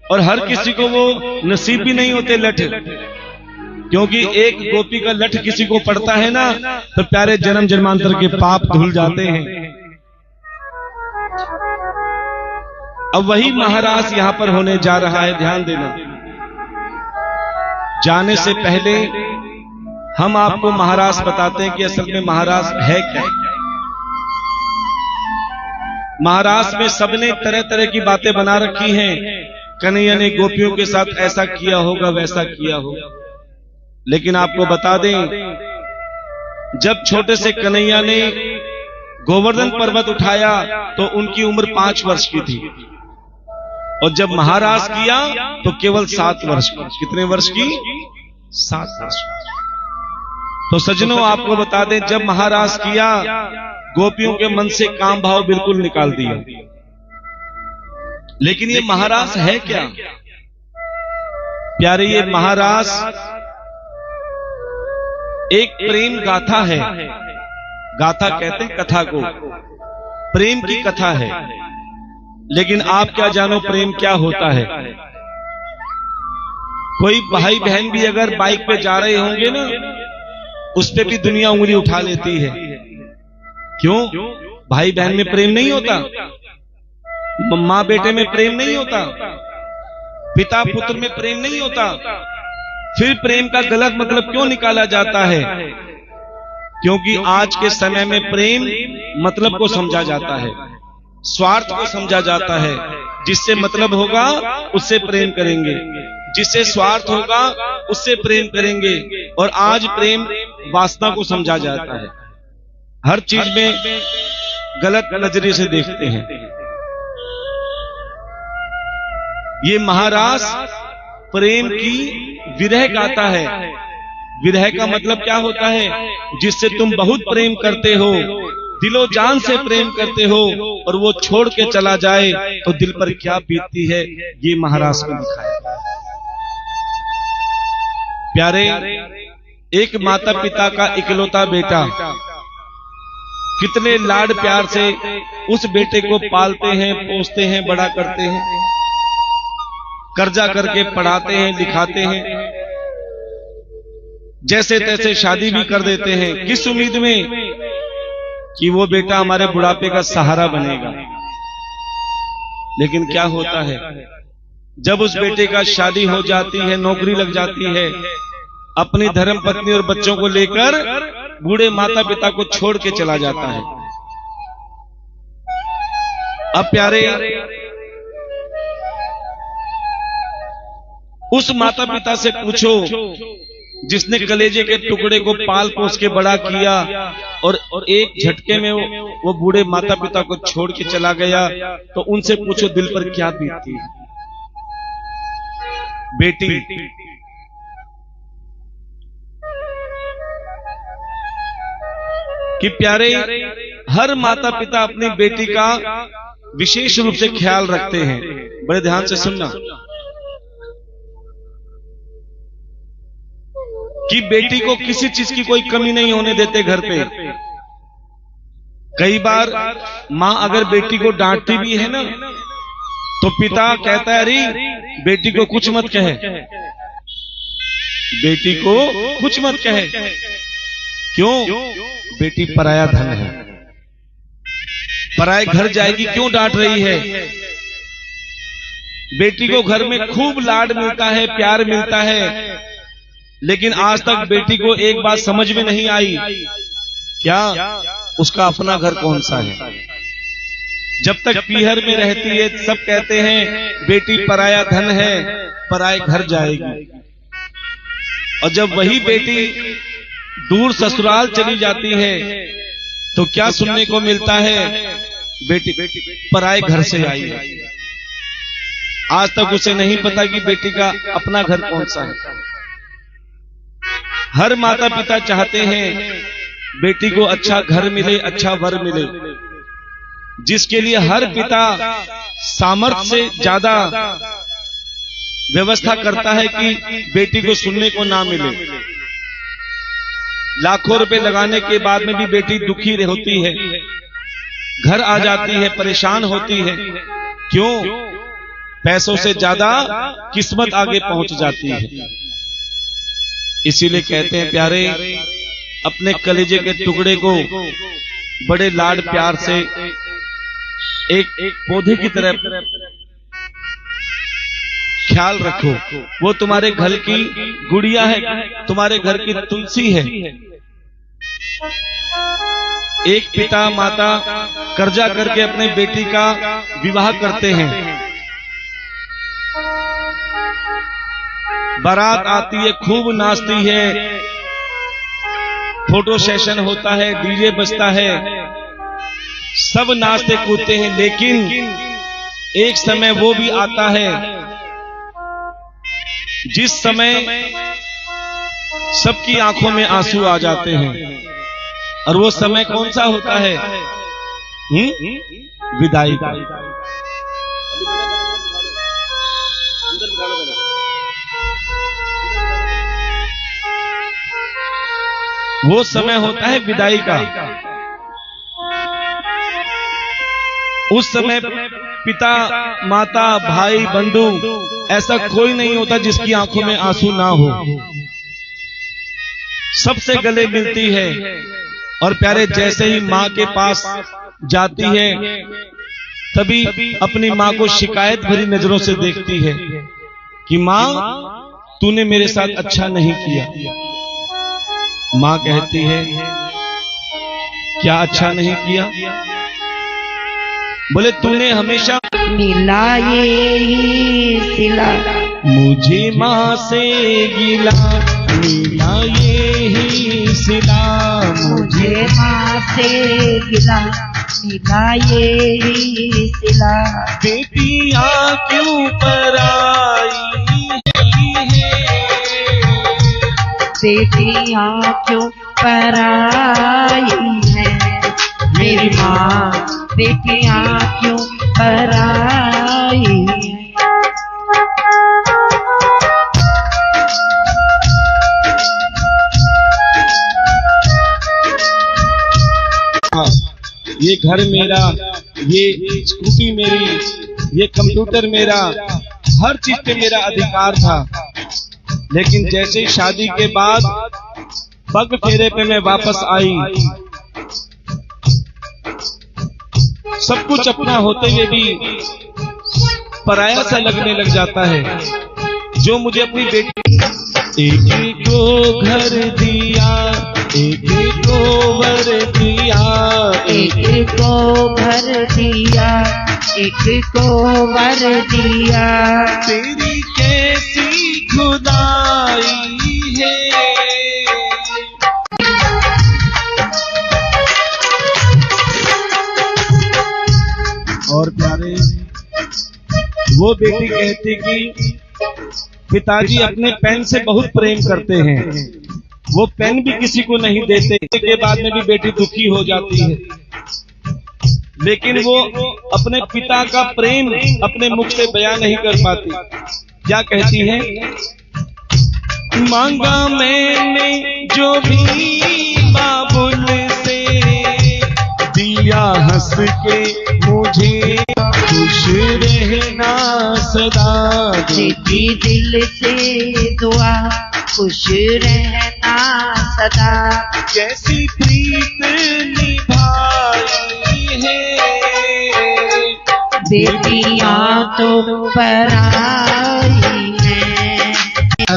और हर किसी को वो नसीब भी नहीं होते लठ, क्योंकि एक गोपी का लठ किसी को पड़ता है ना तो प्यारे जन्म जन्मांतर के पाप धुल जाते हैं। अब वही महाराज यहां पर होने जा रहा है, ध्यान देना। जाने से पहले हम आपको महाराज बताते हैं कि असल में महाराज है क्या। महाराज में सबने तरह तरह की बातें बना रखी हैं। कन्हैया ने गोपियों के साथ ऐसा किया होगा, वैसा किया होगा। लेकिन आपको बता दें, जब छोटे से कन्हैया ने गोवर्धन पर्वत उठाया तो उनकी उम्र 5 वर्ष की थी, और जब महाराज किया तो केवल 7 वर्ष की। कितने वर्ष की? 7 वर्ष। तो सज्जनों आपको बता दें, जब महाराज किया गोपियों के मन से काम भाव बिल्कुल निकाल दिया। लेकिन ये महाराज है क्या प्यारे? ये महाराज एक प्रेम गाथा है। गाथा कहते हैं कथा को, प्रेम की कथा है। लेकिन आप क्या जानो प्रेम क्या होता है? कोई भाई बहन भी अगर बाइक पे जा रहे होंगे ना, उस पे भी दुनिया उंगली उठा लेती है। क्यों? भाई बहन में प्रेम नहीं होता, मां बेटे में प्रेम नहीं होता, पिता पुत्र में प्रेम नहीं होता। फिर प्रेम का गलत मतलब क्यों निकाला जाता है? क्योंकि आज के समय में प्रेम मतलब को समझा जाता है, स्वार्थ को समझा जाता है। जिससे मतलब होगा उससे प्रेम करेंगे, जिससे स्वार्थ होगा उससे प्रेम करेंगे। और आज प्रेम वासना को समझा जाता है, हर चीज में गलत नजरिए से देखते हैं। ये महाराज प्रेम की विरह गाता है। विरह का मतलब क्या होता है? जिससे तुम बहुत प्रेम करते हो, दिलो जान से प्रेम करते हो, और वो छोड़ के चला जाए तो दिल पर क्या बीतती है, ये महाराज को लिखा है। प्यारे, एक माता पिता का इकलौता बेटा कितने लाड प्यार से उस बेटे को पालते हैं, पोसते हैं, बड़ा करते हैं, कर्जा करके पढ़ाते हैं, लिखाते हैं, जैसे तैसे शादी भी कर देते हैं। किस उम्मीद में कि वो बेटा हमारे बुढ़ापे का सहारा बनेगा। लेकिन क्या होता है, जब उस बेटे का शादी हो जाती है, नौकरी लग जाती है, अपनी धर्म पत्नी और बच्चों को लेकर बूढ़े माता पिता को छोड़ के चला जाता है। अब प्यारे, उस माता पिता से पूछो जिसने कलेजे के टुकड़े को पाल पोस के बड़ा किया और एक झटके में वो बूढ़े माता पिता को छोड़ के चला गया, तो उनसे पूछो दिल पर क्या बीतती है। बेटी, कि प्यारे, हर माता पिता अपनी बेटी का विशेष रूप से ख्याल रखते हैं। बड़े ध्यान से सुनना कि बेटी को किसी चीज की कोई कमी नहीं होने देते घर पे। कई बार माँ अगर बेटी को डांटती भी है ना, तो पिता कहता है अरे बेटी को कुछ मत कहे, बेटी को कुछ मत कहे। क्यों? बेटी पराया धन है, पराए घर जाएगी, क्यों डांट रही है? बेटी को घर में खूब लाड मिलता है, प्यार मिलता है, लेकिन आज तक बेटी को एक बात समझ में नहीं आई, क्या उसका अपना घर कौन सा है। जब तक पीहर में रहती है सब कहते हैं बेटी पराया धन है, पराए घर जाएगी, और जब वही बेटी दूर ससुराल चली जाती है तो क्या सुनने को मिलता है? बेटी पराए घर से आई है। आज तक उसे नहीं पता कि बेटी का अपना घर कौन सा है। हर माता पिता चाहते हैं बेटी को अच्छा घर मिले, अच्छा वर मिले, जिसके लिए हर पिता सामर्थ्य से ज्यादा व्यवस्था करता है कि बेटी को सुनने को ना मिले। लाखों रुपए लगाने के बाद में भी बेटी दुखी होती है, घर आ जाती है, परेशान होती है। क्यों? पैसों से ज्यादा किस्मत आगे पहुंच जाती है। इसीलिए कहते हैं प्यारे, अपने कलेजे के टुकड़े को बड़े लाड प्यार से एक पौधे की तरह ख्याल रखो। वो तुम्हारे घर की गुड़िया है, तुम्हारे घर की तुलसी है। एक पिता माता कर्जा करके अपने बेटी का विवाह करते हैं, बारात आती है, खूब नाचती है, फोटो सेशन होता है, डीजे बजता है, सब नाचते कूदते हैं। लेकिन एक समय वो भी आता है जिस समय सबकी आंखों में आंसू आ जाते हैं, और वो समय कौन सा होता है? विदाई का। वो समय होता है विदाई का। उस समय पिता माता भाई बंधु ऐसा कोई नहीं होता जिसकी आंखों में आंसू ना हो। सबसे गले मिलती है, और प्यारे जैसे ही माँ के पास जाती है तभी अपनी माँ को शिकायत भरी नजरों से देखती है कि माँ तूने मेरे साथ अच्छा नहीं किया। माँ कहती है क्या अच्छा नहीं किया? बोले तूने हमेशा मिला ये सिला मुझे माँ से गिला, मिला ये सिला मुझे माँ से गिला, मिला ये सिला। बेटियाँ क्यों पराई बेटियां क्यों पराई हैं, मेरी माँ बेटियां क्यों पराई हैं। ये घर मेरा, ये स्कूटी मेरी, ये कंप्यूटर मेरा, हर चीज पे मेरा अधिकार था। लेकिन जैसे ही शादी के बाद पग फेरे पे मैं वापस आई, सब कुछ अपना होते हुए भी पराया सा लगने लग जाता है। जो मुझे अपनी बेटी, एक को घर दिया, एक को वर दिया, एक को घर दिया, एक को वर दिया, तेरी कैसी खुदाई है। और प्यारे, वो बेटी कहती कि पिताजी अपने पेन से बहुत प्रेम करते हैं, वो पेन भी किसी को नहीं देते। के बाद में भी बेटी दुखी हो जाती है, लेकिन वो अपने पिता का प्रेम अपने मुख से बयान नहीं कर पाती। क्या कहती है? मांगा मैंने जो भी बाबुल से, दिया हंस के मुझे, खुश रहना सदा, देती दिल से दुआ, खुश रहना सदा। कैसी प्रीत निभाई है, बेटियां तो पराई हैं।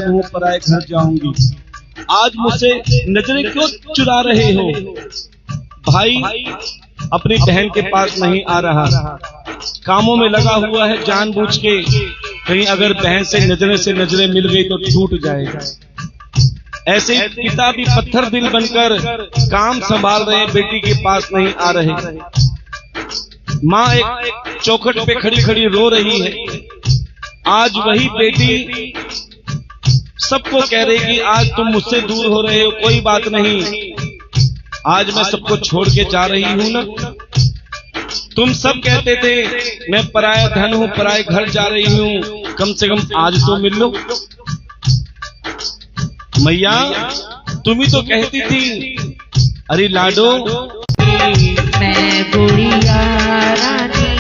मैं पराए घर जाऊंगी। आज मुझसे नजरें क्यों चुरा रहे हो? भाई अपनी बहन के पास नहीं आ रहा, कामों में लगा हुआ है जानबूझ के, कहीं अगर बहन से नजरें मिल गई तो टूट जाएगा। ऐसे ही पिता भी पत्थर दिल बनकर काम संभाल रहे, बेटी के पास नहीं आ रहे। माँ एक चौखट पे खड़ी खड़ी रो रही है। आज वही बेटी सबको कह रही कि आज तुम मुझसे दूर हो रहे हो, कोई बात नहीं, आज मैं सबको छोड़ के जा रही हूं ना। तुम सब कहते थे मैं पराया धन हूं, पराए घर जा रही हूं, कम से कम आज तो मिल लो। मैया तुम ही तो कहती थी, अरे लाडो मैं गुड़िया रानी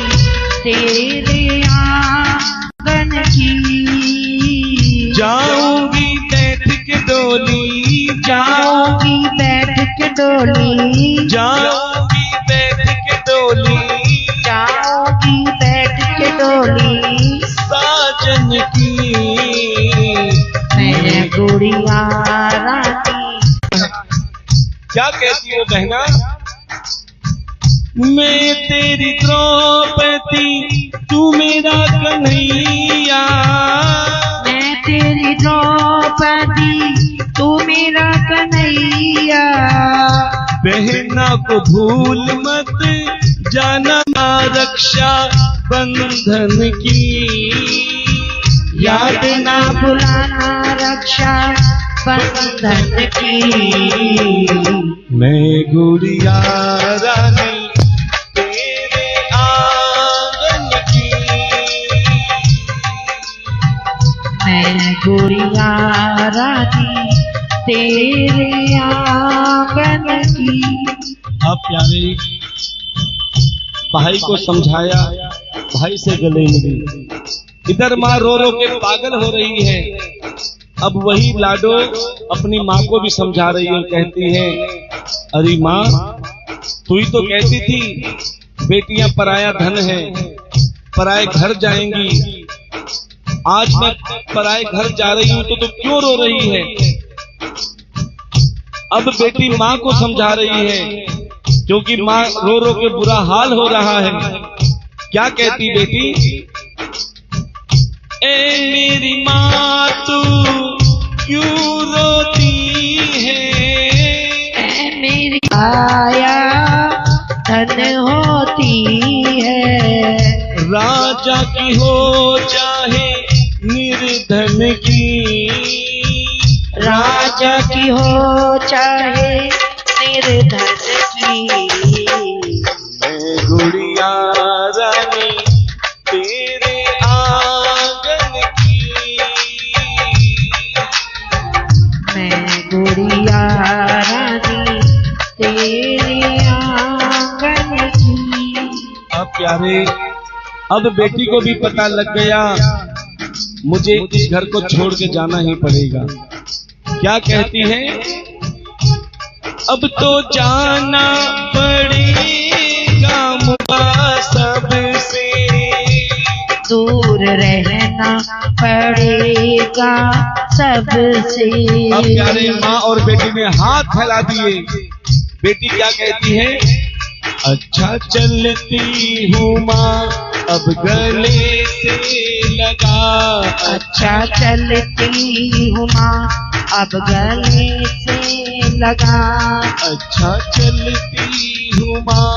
तेरे आंगन की, जाऊंगी बैठ के डोली, जाऊंगी बैठ के डोली, जाऊंगी बैठ के डोली, जाऊंगी बैठ के डोली, साजन की मैं गुड़िया रानी। क्या कहती हो बहना? मैं तेरी द्रौपदी, तू मेरा कन्हैया, मैं तेरी द्रौपदी, तू मेरा कन्हैया। बहना को भूल मत जाना, रक्षा बंधन की, याद ना भुलाना रक्षा बंधन की। मैं गुड़िया रानी तेरे आंगन की, मैं गुड़िया रानी तेरे आंगन की। अब प्यारे भाई को समझाया, भाई से गले मिली। इधर माँ रो रो के पागल हो रही है। अब वही लाडो अपनी माँ को भी समझा रही है, कहती है अरे माँ तू ही तो कहती थी बेटियां पराया धन है, पराए घर जाएंगी। आज मैं पराए घर जा रही हूं तो तू क्यों रो रही है? अब बेटी माँ को समझा रही है, क्योंकि माँ रो रो के बुरा हाल हो रहा है। क्या कहती बेटी? ए मेरी माँ तू क्यों रोती है? ए मेरी आया धन होती है, राजा की हो चाहे निर्धन की, राजा राजा की हो चाहे निर्धन की, मैं गुड़िया रानी तेरे आंगन की, मैं गुड़िया रानी तेरे आंगन की। अब प्यारे, अब बेटी को भी पता लग गया मुझे इस घर को छोड़ के जाना ही पड़ेगा। क्या कहती है? अब तो जाना पड़ेगा मुझे सबसे, दूर रहना पड़ेगा सबसे। अब प्यारे, माँ और बेटी ने हाथ फैला दिए। बेटी क्या कहती है? अच्छा चलती हूँ माँ अब गले से लगा, अच्छा चलती हूँ माँ अब गले से लगा, अच्छा चलती हूँ माँ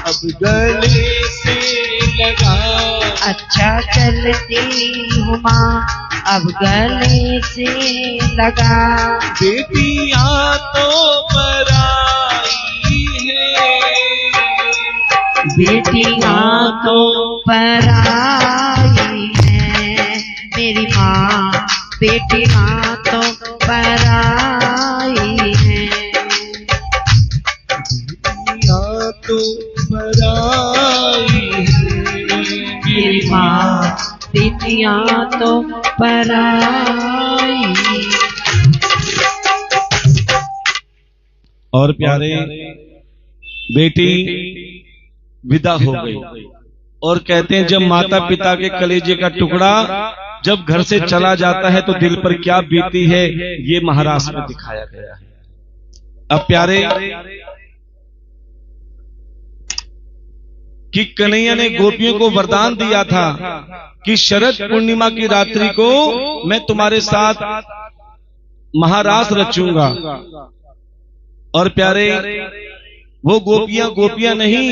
अब गले से लगा, अच्छा चलती हूँ माँ अब गले से लगा। बेटियाँ तो पराई है, बेटियाँ तो पराई है मेरी माँ, बेटियाँ तो पराई है, बेटियाँ तो पराई है मेरी माँ, बेटियाँ तो पराई। और प्यारे, बेटी विदा हो गई और कहते हैं जब माता पिता के कलेजे का टुकड़ा जब घर से चला जाता है तो दिल पर क्या बीती है, ये महाराज में दिखाया गया है। अब प्यारे, कि कन्हैया ने गोपियों को वरदान दिया था कि शरद पूर्णिमा की रात्रि को मैं तुम्हारे साथ महारास रचूंगा। और प्यारे, वो गोपियां नहीं,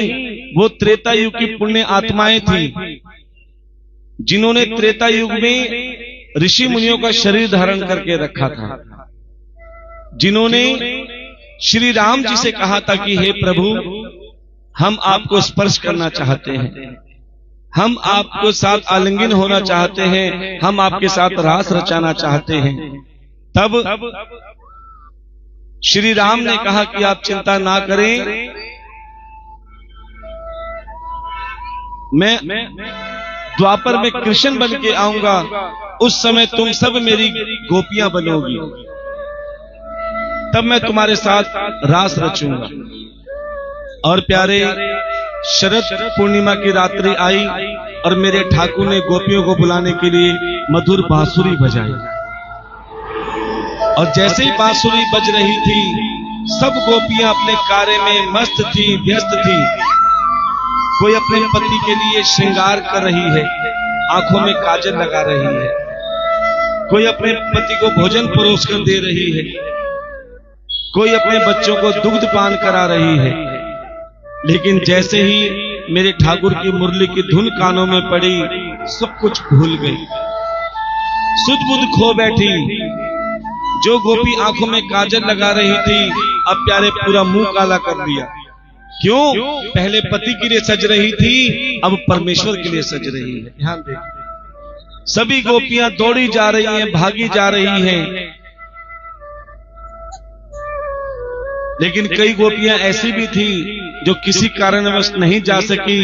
वो त्रेता युग की पुण्य आत्माएं थी जिन्होंने त्रेता युग में ऋषि मुनियों का शरीर धारण करके रखा था, जिन्होंने श्री राम जी से कहा था कि हे प्रभु, हम आपको स्पर्श करना चाहते हैं, हम आपको साथ आलिंगन होना चाहते हैं, हम आपके साथ रास रचाना चाहते हैं। तब श्री राम ने कहा कि आप चिंता ना करें, मैं द्वापर में कृष्ण बन के आऊंगा, उस समय तुम सब मेरी गोपियां बनोगी, तब मैं तुम्हारे साथ रास रचूंगा। और प्यारे, शरद पूर्णिमा की रात्रि आई और मेरे ठाकुर ने गोपियों को बुलाने के लिए मधुर बांसुरी बजाई, और जैसे ही बांसुरी बज रही थी सब गोपियां अपने कार्य में मस्त थी, व्यस्त थी। कोई अपने पति के लिए श्रृंगार कर रही है, आंखों में काजल लगा रही है, कोई अपने पति को भोजन परोस कर दे रही है, कोई अपने बच्चों को दुग्ध पान करा रही है। लेकिन जैसे ही मेरे ठाकुर की मुरली की धुन कानों में पड़ी, सब कुछ भूल गई, सुध बुध खो बैठी। जो गोपी आंखों में काजल लगा रही थी, अब प्यारे पूरा मुंह काला कर दिया। क्यों? पहले पति के लिए सज रही थी, अब परमेश्वर के लिए सज रही है। ध्यान देखिए, सभी गोपियां दौड़ी जा रही हैं, भागी जा रही हैं, लेकिन कई गोपियां ऐसी भी थी जो किसी कारणवश नहीं जा सकी।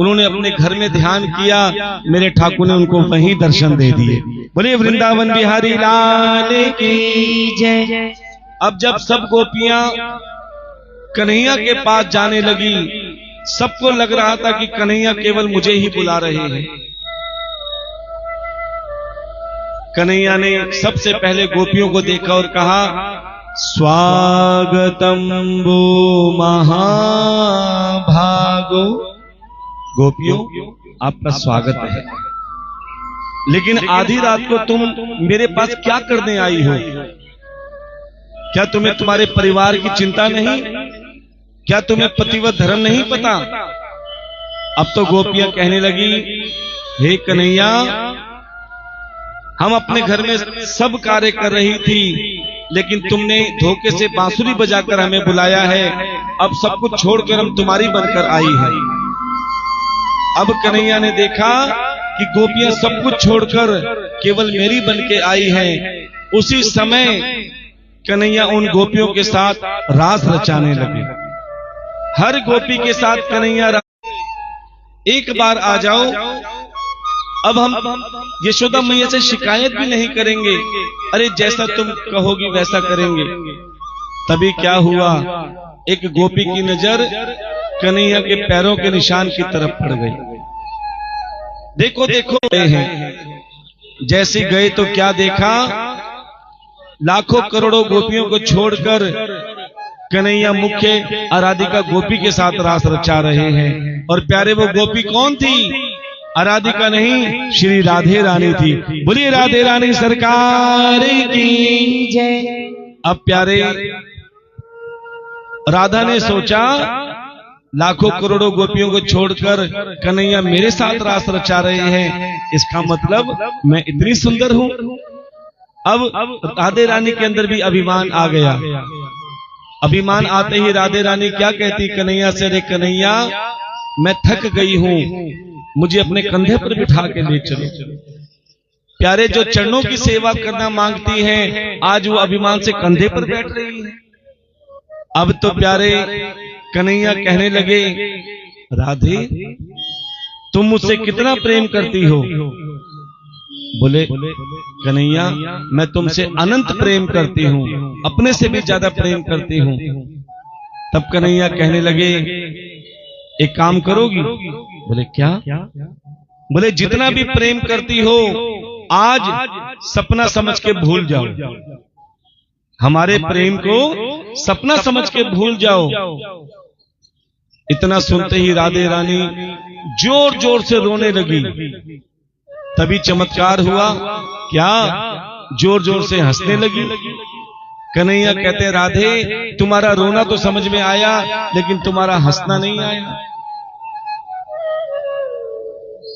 उन्होंने अपने घर में ध्यान किया, मेरे ठाकुर ने उनको वहीं दर्शन दे दिए। बोले वृंदावन बिहारी लाल की जय। अब जब सब गोपियां कन्हैया के पास जाने लगी, सबको लग रहा था कि कन्हैया केवल मुझे ही बुला रहे हैं। कन्हैया ने सबसे पहले गोपियों को देखा और कहा, स्वागतम वो महाभागो। गोपियों, आपका स्वागत है, लेकिन आधी रात को तुम मेरे पास क्या करने आई हो? क्या तुम्हें तुम्हारे परिवार की चिंता नहीं? क्या तुम्हें पतिव्रत धर्म नहीं पता? अब तो गोपियां कहने लगी, हे कन्हैया, हम अपने घर में सब कार्य कर रही थी, लेकिन तुमने धोखे से बांसुरी बजाकर हमें बुलाया है। अब सब कुछ छोड़कर हम तुम्हारी बनकर आई है। अब कन्हैया ने देखा कि गोपियां सब कुछ छोड़कर केवल मेरी बन के आई हैं। उसी समय कन्हैया उन गोपियों के साथ रास रचाने लगे। हर गोपी के साथ कन्हैया एक बार आ जाओ, अब हम यशोदा मैया से शिकायत भी नहीं करेंगे। अरे जैसा तुम कहोगी वैसा करेंगे। तभी क्या हुआ, एक गोपी की नजर कन्हैया के पैरों के निशान की तरफ पड़ गई। देखो देखो गए हैं। जैसे गए तो क्या देखा, लाखों करोड़ों गोपियों को छोड़कर कन्हैया मुख्य आराधिका गोपी के साथ रास रचा रहे हैं। और प्यारे वो गोपी कौन थी? आराधिका नहीं, श्री राधे रानी थी। बोलिए राधे रानी सरकार की जय। अब प्यारे राधा ने सोचा, लाखों करोड़ों गोपियों को छोड़कर कन्हैया मेरे साथ रास रचा रहे हैं, इसका मतलब मैं इतनी सुंदर हूं। अब राधे रानी के अंदर भी अभिमान आ गया। अभिमान आते ही राधे रानी क्या कहती कन्हैया से, अरे कन्हैया मैं थक गई हूं, मुझे अपने कंधे पर बिठा के ले चलो। प्यारे जो चरणों की सेवा करना मांगती हैं, आज वो अभिमान से कंधे पर बैठ रही है। अब तो प्यारे कन्हैया कहने लगे, राधे तुम मुझसे कितना प्रेम करती हो? बोले कन्हैया मैं तुमसे अनंत प्रेम करती हूं, अपने से भी ज्यादा प्रेम करती हूं। तब कन्हैया कहने लगे, एक काम करोगी? बोले क्या? बोले जितना भी प्रेम करती हो आज सपना समझ के भूल जाओ, हमारे प्रेम को सपना समझ के भूल जाओ। इतना सुनते ही राधे रानी जोर जोर से रोने लगी। तभी चमत्कार हुआ, क्या? जोर जोर से हंसने लगी। कन्हैया कहते, राधे तुम्हारा रोना तो समझ में आया, लेकिन तुम्हारा हंसना नहीं आया।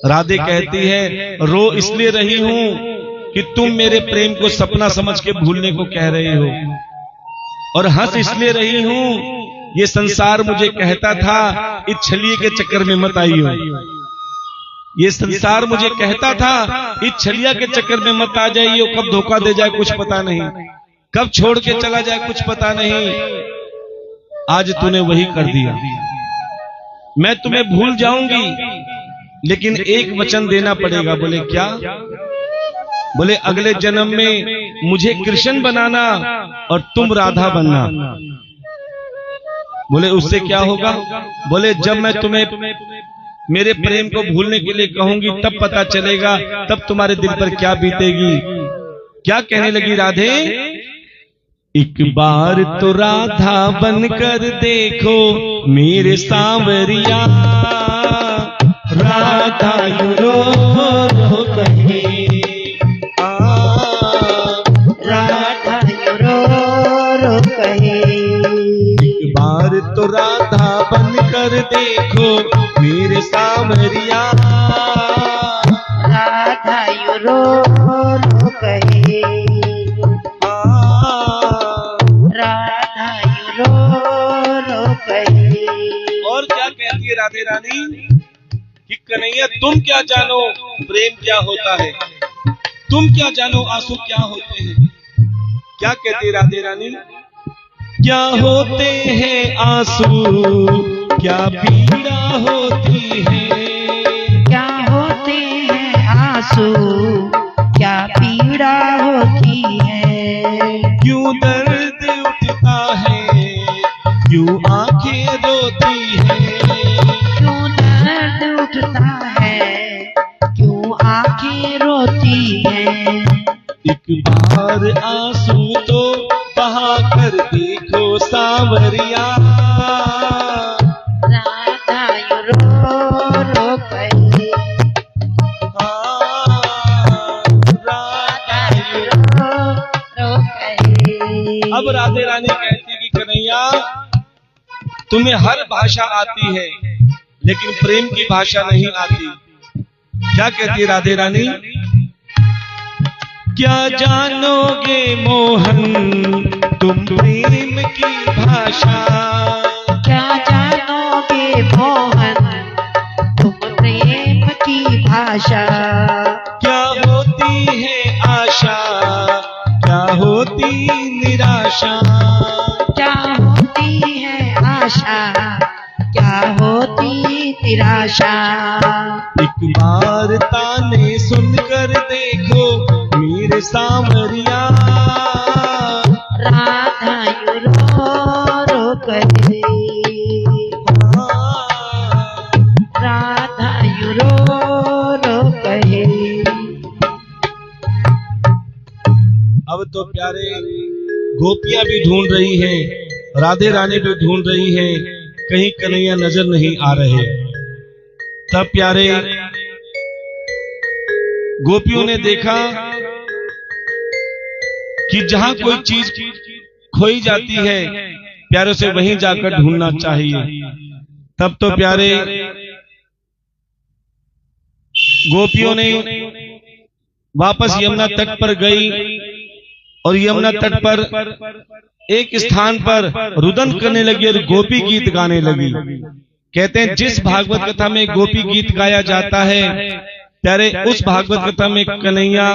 राधे कहती है, रो इसलिए रही हूं कि तुम मेरे प्रेम को सपना समझ के भूलने को कह रहे हो, और हंस इसलिए रही हूं, ये संसार मुझे कहता था इस छलिए के चक्कर में मत आइयो। ये संसार मुझे कहता था इस छलिया के चक्कर में मत आ जाइयो, कब धोखा दे जाए कुछ पता नहीं, कब छोड़ के चला जाए कुछ पता नहीं। आज तूने वही कर दिया। मैं तुम्हें भूल जाऊंगी, लेकिन एक वचन देना पड़ेगा। बोले क्या? बोले अगले जन्म में मुझे कृष्ण बनाना और तुम राधा बनना। बोले उससे क्या होगा? बोले जब मैं तुम्हें मेरे प्रेम को भूलने के लिए कहूंगी तब पता चलेगा, तब तुम्हारे दिल पर क्या बीतेगी। क्या कहने लगी राधे? एक बार तो राधा बनकर देखो मेरे सांवरिया, राधा रो रो कहे, राधा रो रो कहे। एक बार तो राधा बनकर देखो मेरे सांवरिया, राधा रो रो कहे, राधा रो रो कहे। और क्या कहती है राधे रानी कि कन्हैया तुम क्या जानो प्रेम क्या होता है, तुम क्या जानो आंसू क्या होते हैं। क्या कहती है राधे रानी? क्या होते हैं आंसू, क्या पीड़ा होती है, क्या होते हैं आंसू, क्या पीड़ा होती है। क्यों दर्द उठता है, क्यों आंखें रोती है, क्यों दर्द उठता है, क्यों आंखें रोती है। एक बार आंसू तो बहा कर देखो सांवरिया, राधा रो रो कहे, राधा रो रो कहे। अब राधे रानी कहती कि कन्हैया तुम्हें हर भाषा आती है, लेकिन प्रेम की भाषा नहीं आती। क्या कहती है राधे रानी? क्या जानोगे मोहन तुम प्रेम की भाषा क्या जानोगे मोहन तुम प्रेम की भाषा। क्या होती है आशा क्या होती निराशा क्या होती है आशा क्या होती निराशा। एक बार ताने सुनकर देखो मेरे सामरिया राधा यू रो करे राधा यू रो कहे। अब तो प्यारे गोपियां भी ढूंढ रही हैं, राधे रानी भी ढूंढ रही हैं, कहीं कन्हैया नजर नहीं आ रहे। तब प्यारे गोपियों ने देखा कि जहां कोई चीज खोई जाती है प्यारे से वहीं जाकर ढूंढना चाहिए। तब तो प्यारे गोपियों ने वापस यमुना तट पर गई और यमुना तट पर एक स्थान पर रुदन करने लगी और गोपी गीत गाने लगी। कहते हैं जिस भागवत कथा में गोपी गीत गाया जाता है प्यारे उस भागवत कथा में कन्हैया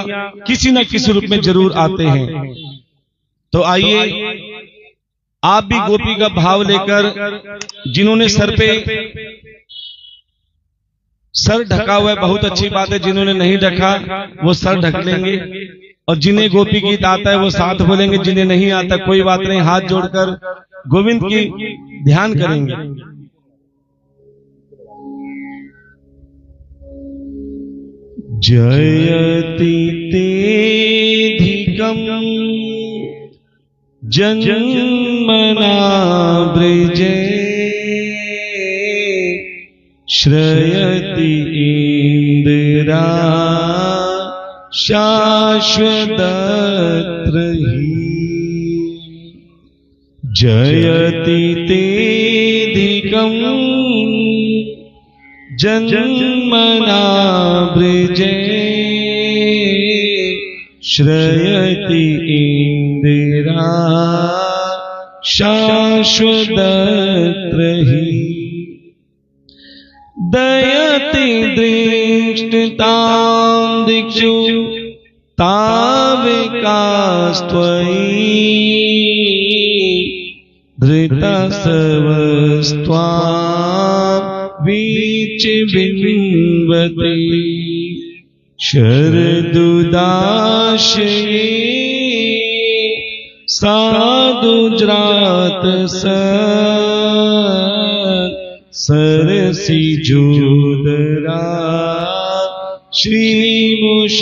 किसी न किसी रूप में जरूर आते हैं। तो आइए आप भी गोपी का भाव लेकर, जिन्होंने सर ढका हुआ है बहुत अच्छी बात है, जिन्होंने नहीं ढका वो सर ढक लेंगे, और जिन्हें गोपी गीत आता है वो साथ बोलेंगे, जिन्हें नहीं आता कोई बात नहीं, हाथ जोड़कर गोविंद की ध्यान करेंगे। जयति तेधिकं जन्मना ब्रजे श्रयति इंदिरा शाश्वतत्र हि। जयति तेधिकं जन्मना ब्रजे श्रयति इंदिरा शाश्वतत्र हि। दयति दृष्टतां दिक्षु ताविकास्त्वयि धृतसवस्त्वां वीचिबिम्बते शरदुदाशये साधुज्रात सरसी जोदरा श्रीमुषादृशा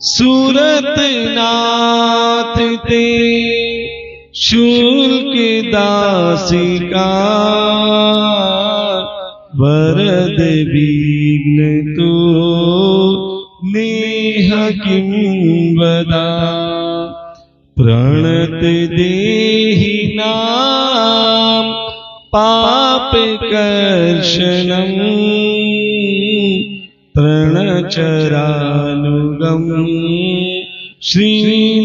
सूरत नाथ ते शुल्क दासिका वरद विघ्न तो नेह किं वदा। प्रणत देहि नाम पाप कर्षणं तृणचरानुगं श्रीनिकेतनं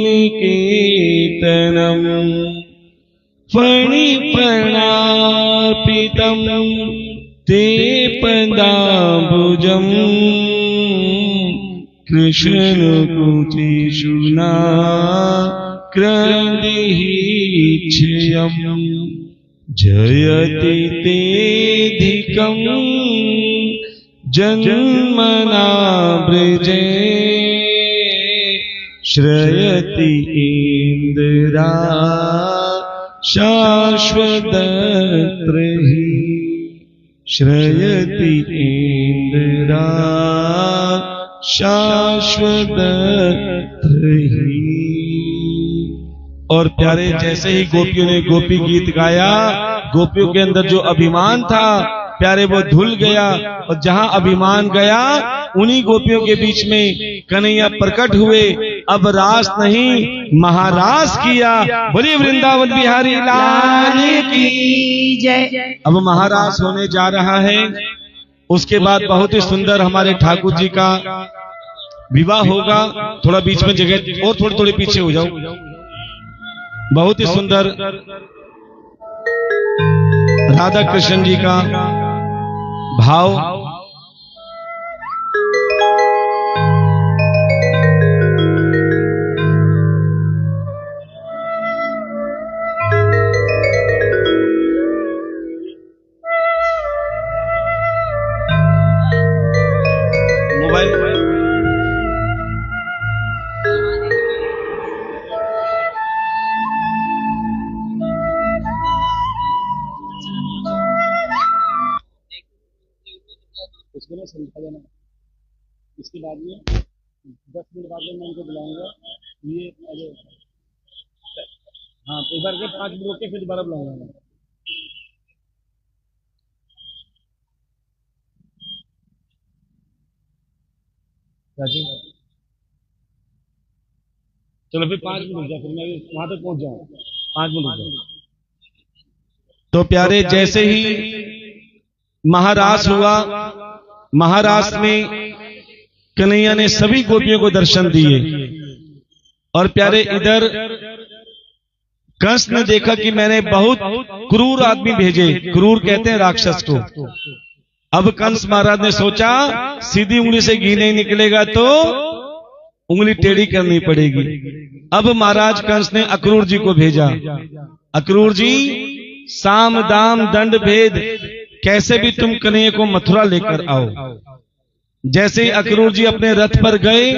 फणिप्रणार्पितं ते पदाम्बुजं कृष्णकुचिषुना क्रन्दिहीच्छयम्। जयति तेधिकं जन्मना ब्रजे श्रयति इंदिरा शाश्वतत्र हि। श्रयति इंदिरा शाश्वतत्र हि। और प्यारे जैसे ही गोपियों ने गोपी गीत गाया, गोपियों के अंदर जो अभिमान था प्यारे वो धुल गया, और जहां अभिमान गया उन्हीं गोपियों के बीच में कन्हैया प्रकट हुए। अब रास नहीं महारास किया। बोलिए वृंदावन बिहारी लाल की जय। अब महारास होने जा रहा है। उसके बाद बहुत ही सुंदर हमारे ठाकुर जी का विवाह होगा, थोड़ा बीच में जगह और थोड़ी थोड़ी पीछे हो जाओ। बहुत ही सुंदर राधा कृष्ण जी का भाव। मोबाइल इसको ना समझा देना। इसके बाद में 10 मिनट बाद में मैं उनको बुलाऊंगा। ये अरे हाँ, एक बार के 5 मिनट रोक के फिर दोबारा बुलाऊंगा मैं। चलो फिर 5 मिनट रुक जाओ, फिर मैं वहां तक पहुंच जाऊं। 5 मिनट रुक जाओ। तो प्यारे, जैसे ही महारास हुआ, महारास में कन्हैया ने सभी गोपियों को दर्शन दिए। और प्यारे, इधर कंस ने देखा कि मैंने बहुत क्रूर आदमी भेजे। क्रूर कहते हैं राक्षस को। अब कंस महाराज ने सोचा सीधी उंगली से घी नहीं निकलेगा तो उंगली टेढ़ी करनी पड़ेगी। अब महाराज कंस ने अक्रूर जी को भेजा। अक्रूर जी, साम दाम दंड भेद कैसे भी तुम कन्हैया को मथुरा लेकर आओ। जैसे ही अक्रूर जी अपने रथ पर गए,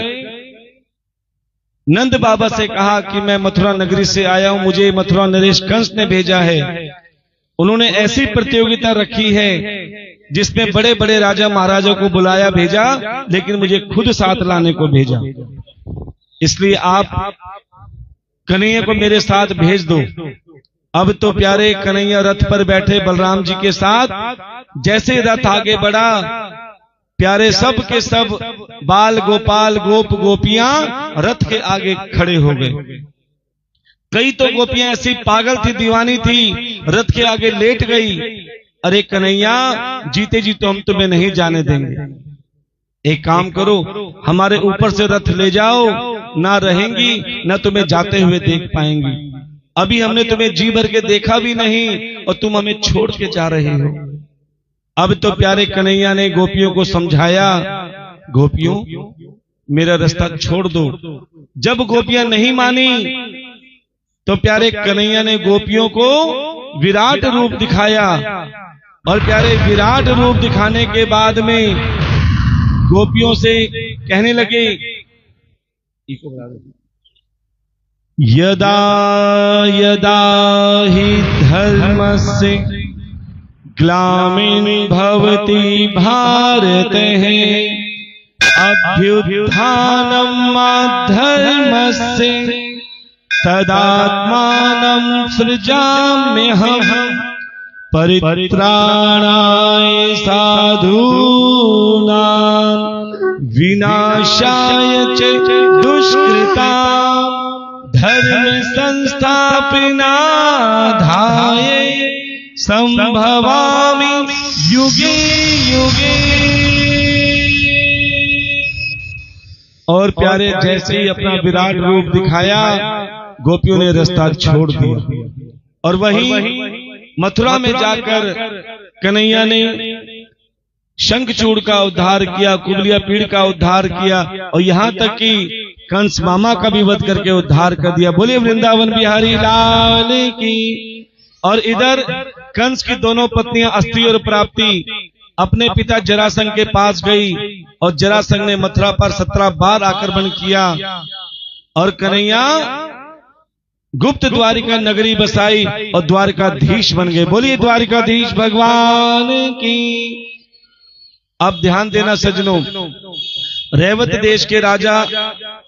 नंद बाबा से कहा कि मैं मथुरा नगरी से आया हूं, मुझे मथुरा नरेश कंस ने भेजा है। उन्होंने ऐसी प्रतियोगिता रखी है जिसमें बड़े बड़े राजा महाराजा को बुलाया भेजा, लेकिन मुझे खुद साथ लाने को भेजा। इसलिए आप कन्हैया को मेरे साथ भेज दो। अब तो प्यारे कन्हैया रथ पर बैठे बलराम जी के साथ। जैसे रथ आगे बढ़ा, प्यारे सब के सब बाल गोपाल गोप गोपियां रथ के आगे खड़े हो गए। कई तो गोपियां ऐसी पागल थी, दीवानी थी, रथ के आगे लेट गई। अरे कन्हैया, जीते जी तो हम तुम्हें नहीं जाने देंगे। एक काम करो, हमारे ऊपर से रथ ले जाओ, ना रहेंगी ना तुम्हें जाते हुए देख पाएंगी। अभी हमने तुम्हें जी भर के देखा भी नहीं और तुम हमें छोड़ के जा रहे हो। अब तो प्यारे कन्हैया ने गोपियों को समझाया, गोपियों मेरा रास्ता छोड़ दो। जब गोपियां नहीं मानी तो प्यारे कन्हैया ने गोपियों को विराट रूप दिखाया। और प्यारे विराट रूप दिखाने के बाद में गोपियों से कहने लगे, यदा यदा ही धर्मस्य ग्लामिर्भवति भारतः अभ्युत्थानम् अधर्मस्य तदात्मानं सृजाम्यहम् परित्राणाय साधूनां विनाशाय च दुष्कृतां धर्म संस्थापनार्थाय संभवामि युगे युगे। और प्यारे, जैसे ही अपना विराट रूप दिखाया, गोपियों ने रास्ता छोड़ दिया। और वहीं मथुरा में जाकर कन्हैया ने शंखचूड़ का उद्धार किया, कुबलिया पीड़ का उद्धार किया, और यहां तक कि कंस मामा का भी वध करके उद्धार कर दिया। बोलिए वृंदावन बिहारी लाल की। और इधर कंस की दोनों पत्नियां अस्ति और प्राप्ति अपने पिता जरासंध के पास गई, और जरासंध ने मथुरा पर 17 बार आक्रमण किया। और कन्हैया गुप्त द्वारिका नगरी बसाई और द्वारिकाधीश बन गए। बोलिए द्वारिकाधीश भगवान की। अब ध्यान देना सज्जनों, रेवत देश के राजा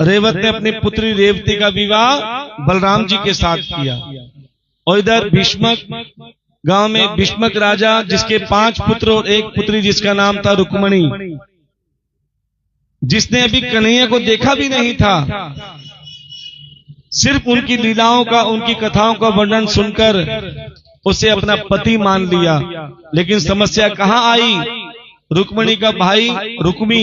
रेवत ने अपनी पुत्री रेवती का विवाह बलराम जी के साथ किया। और इधर भीष्मक गांव में भीष्मक राजा, जिसके 5 पुत्र और 1 पुत्री, जिसका नाम था रुक्मणी, जिसने अभी कन्हैया को देखा भी नहीं था, सिर्फ उनकी लीलाओं का, उनकी कथाओं का वर्णन सुनकर उसे अपना पति मान लिया। लेकिन समस्या कहां आई? रुक्मणी का भाई रुक्मी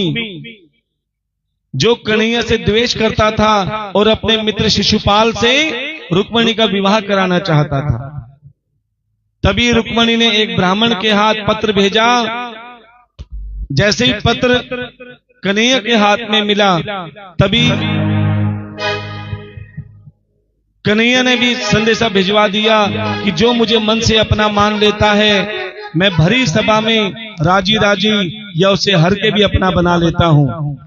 जो कन्हैया से द्वेष करता था और अपने मित्र शिशुपाल से रुक्मिणी का विवाह कराना चाहता था। तभी रुक्मिणी ने एक ब्राह्मण के हाथ पत्र भेजा। जैसे ही पत्र कन्हैया के हाथ में मिला, तभी कन्हैया ने भी संदेशा भिजवा दिया कि जो मुझे मन से अपना मान लेता है, मैं भरी सभा में राजी राजी या उसे हर के भी अपना बना लेता हूं।